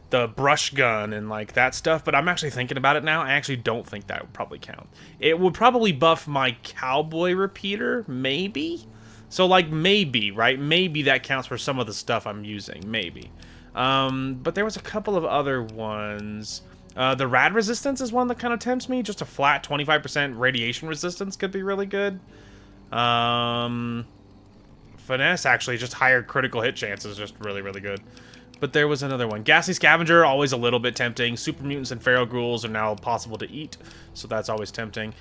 S1: the brush gun and, like, that stuff, but I'm actually thinking about it now. I actually don't think that would probably count. It would probably buff my cowboy repeater, maybe? So, like, maybe, right? Maybe that counts for some of the stuff I'm using, maybe. But there was a couple of other ones. The rad resistance is one that kind of tempts me. Just a flat 25% radiation resistance could be really good. Finesse, actually, just higher critical hit chances, just really, really good. But there was another one. Ghastly Scavenger, always a little bit tempting. Super Mutants and Feral Ghouls are now possible to eat, so that's always tempting.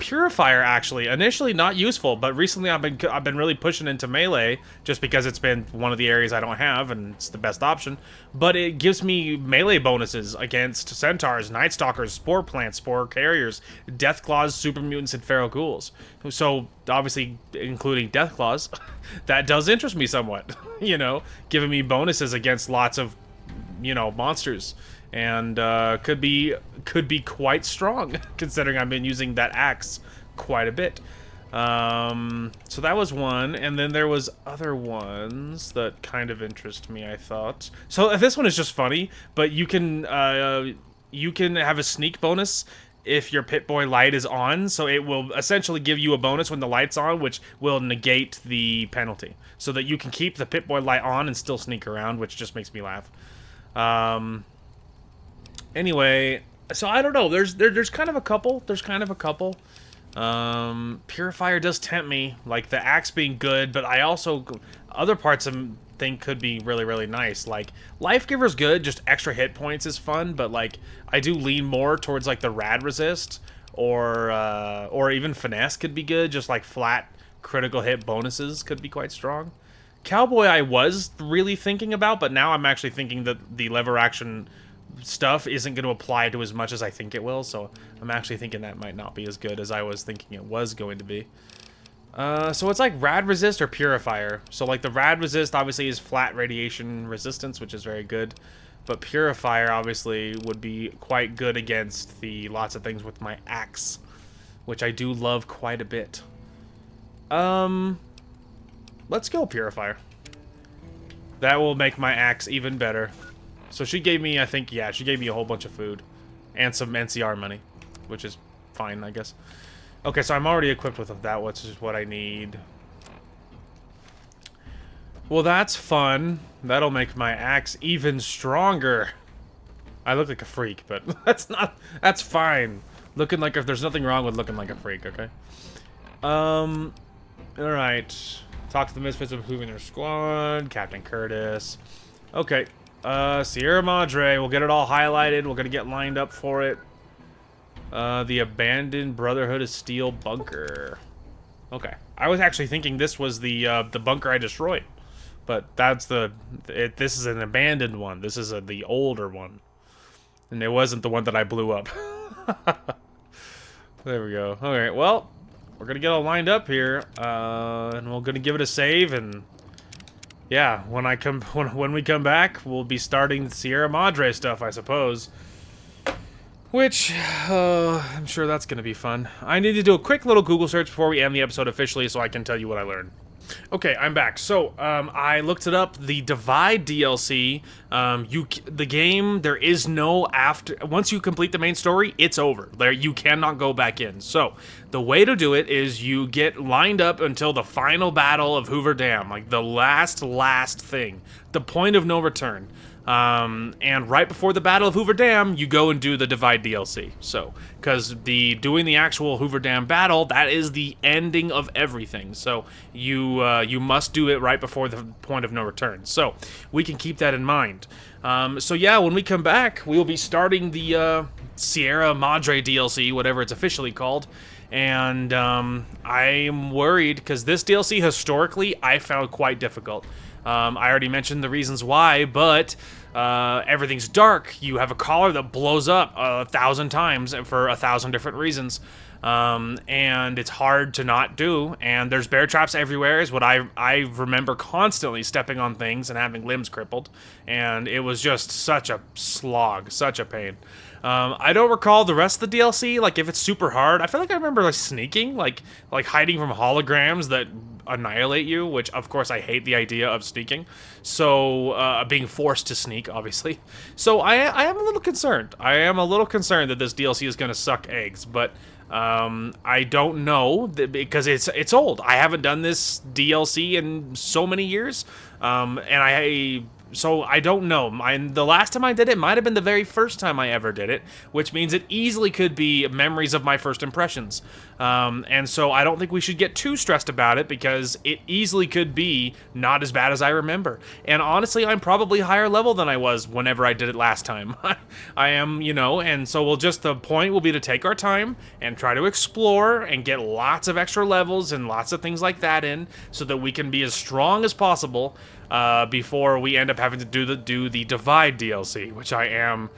S1: Purifier, actually, initially not useful, but recently I've been really pushing into melee, just because it's been one of the areas I don't have, and it's the best option. But it gives me melee bonuses against Centaurs, Night Stalkers, Spore Plants, Spore Carriers, Deathclaws, Super Mutants, and Feral Ghouls. So, obviously, including Deathclaws, that does interest me somewhat, you know, giving me bonuses against lots of, you know, monsters. And could be quite strong, considering I've been using that axe quite a bit. So that was one, and then there was other ones that kind of interest me, I thought. So this one is just funny, but you can have a sneak bonus if your Pip-Boy light is on, so it will essentially give you a bonus when the light's on, which will negate the penalty, so that you can keep the Pip-Boy light on and still sneak around, which just makes me laugh. Anyway, so I don't know. There's kind of a couple. Purifier does tempt me, like the axe being good, but I also other parts of think could be really, really nice. Like Life Giver's good, just extra hit points is fun, but like I do lean more towards like the rad resist or even finesse could be good. Just like flat critical hit bonuses could be quite strong. Cowboy I was really thinking about, but now I'm actually thinking that the lever action stuff isn't going to apply to as much as I think it will, so I'm actually thinking that might not be as good as I was thinking it was going to be. So it's like rad resist or purifier. So like the rad resist obviously is flat radiation resistance, which is very good. But purifier obviously would be quite good against the lots of things with my axe, which I do love quite a bit. Let's go purifier. That will make my axe even better. So she gave me, I think, yeah, she gave me a whole bunch of food and some NCR money, which is fine, I guess. Okay, so I'm already equipped with that, which is what I need. Well, that's fun. That'll make my axe even stronger. I look like a freak, but that's fine. Looking like, if there's nothing wrong with looking like a freak, okay? Alright. Talk to the Misfits of moving their squad. Captain Curtis. Okay. Sierra Madre. We'll get it all highlighted. We're gonna get lined up for it. The Abandoned Brotherhood of Steel bunker. Okay. I was actually thinking this was the bunker I destroyed. But that's this is an abandoned one. This is the older one. And it wasn't the one that I blew up. There we go. Alright, well, we're gonna get all lined up here. And we're gonna give it a save, and yeah, when we come back, we'll be starting the Sierra Madre stuff, I suppose. Which, I'm sure that's gonna be fun. I need to do a quick little Google search before we end the episode officially so I can tell you what I learned. Okay, I'm back. So, I looked it up. The Divide DLC, the game, there is no after... Once you complete the main story, it's over. You cannot go back in. So, the way to do it is you get lined up until the final battle of Hoover Dam. Like, the last thing. The point of no return. And right before the Battle of Hoover Dam, you go and do the Divide DLC. So, because doing the actual Hoover Dam battle, that is the ending of everything. So, you must do it right before the point of no return. So, we can keep that in mind. So yeah, when we come back, we will be starting the Sierra Madre DLC, whatever it's officially called. And I'm worried because this DLC historically I found quite difficult. I already mentioned the reasons why, but everything's dark. You have a collar that blows up 1,000 times for 1,000 different reasons. And it's hard to not do, and there's bear traps everywhere is what I remember constantly stepping on things and having limbs crippled, and it was just such a slog, such a pain. I don't recall the rest of the DLC, like if it's super hard. I feel like I remember like sneaking, like hiding from holograms that annihilate you, which of course I hate the idea of sneaking. So, being forced to sneak, obviously. So I am a little concerned. I am a little concerned that this DLC is going to suck eggs, but I don't know because it's old. I haven't done this DLC in so many years, so I don't know. The last time I did it might have been the very first time I ever did it, which means it easily could be memories of my first impressions. And so I don't think we should get too stressed about it because it easily could be not as bad as I remember. And honestly, I'm probably higher level than I was whenever I did it last time. I am, and so the point will be to take our time and try to explore and get lots of extra levels and lots of things like that in so that we can be as strong as possible before we end up having to do the Divide DLC, which I am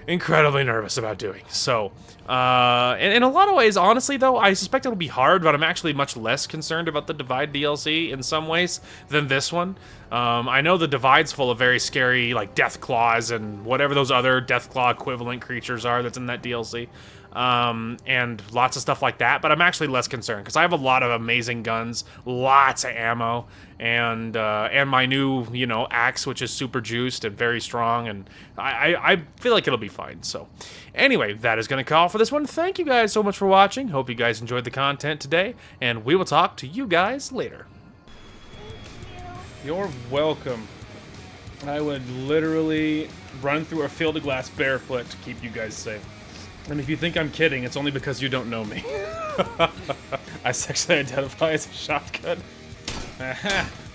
S1: incredibly nervous about doing. So, in a lot of ways, honestly, though, I suspect it'll be hard, but I'm actually much less concerned about the Divide DLC in some ways than this one. I know the Divide's full of very scary, like, Death Claws and whatever those other Death Claw equivalent creatures are that's in that DLC. And lots of stuff like that, but I'm actually less concerned because I have a lot of amazing guns, lots of ammo, and my new, axe, which is super juiced and very strong, and I feel like it'll be fine. So anyway, that is going to call for this one. Thank you guys so much for watching. Hope you guys enjoyed the content today, and we will talk to you guys later. You're welcome. I would literally run through a field of glass barefoot to keep you guys safe. And if you think I'm kidding, it's only because you don't know me. I sexually identify as a shotgun.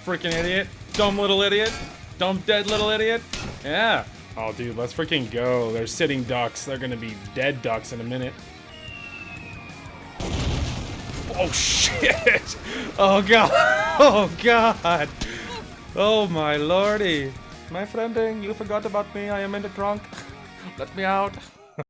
S1: Freaking idiot. Dumb little idiot. Dumb dead little idiot. Yeah. Oh, dude, let's freaking go. They're sitting ducks. They're gonna be dead ducks in a minute. Oh, shit. Oh, God. Oh, God. Oh, my lordy. My friending, you forgot about me. I am in the trunk. Let me out.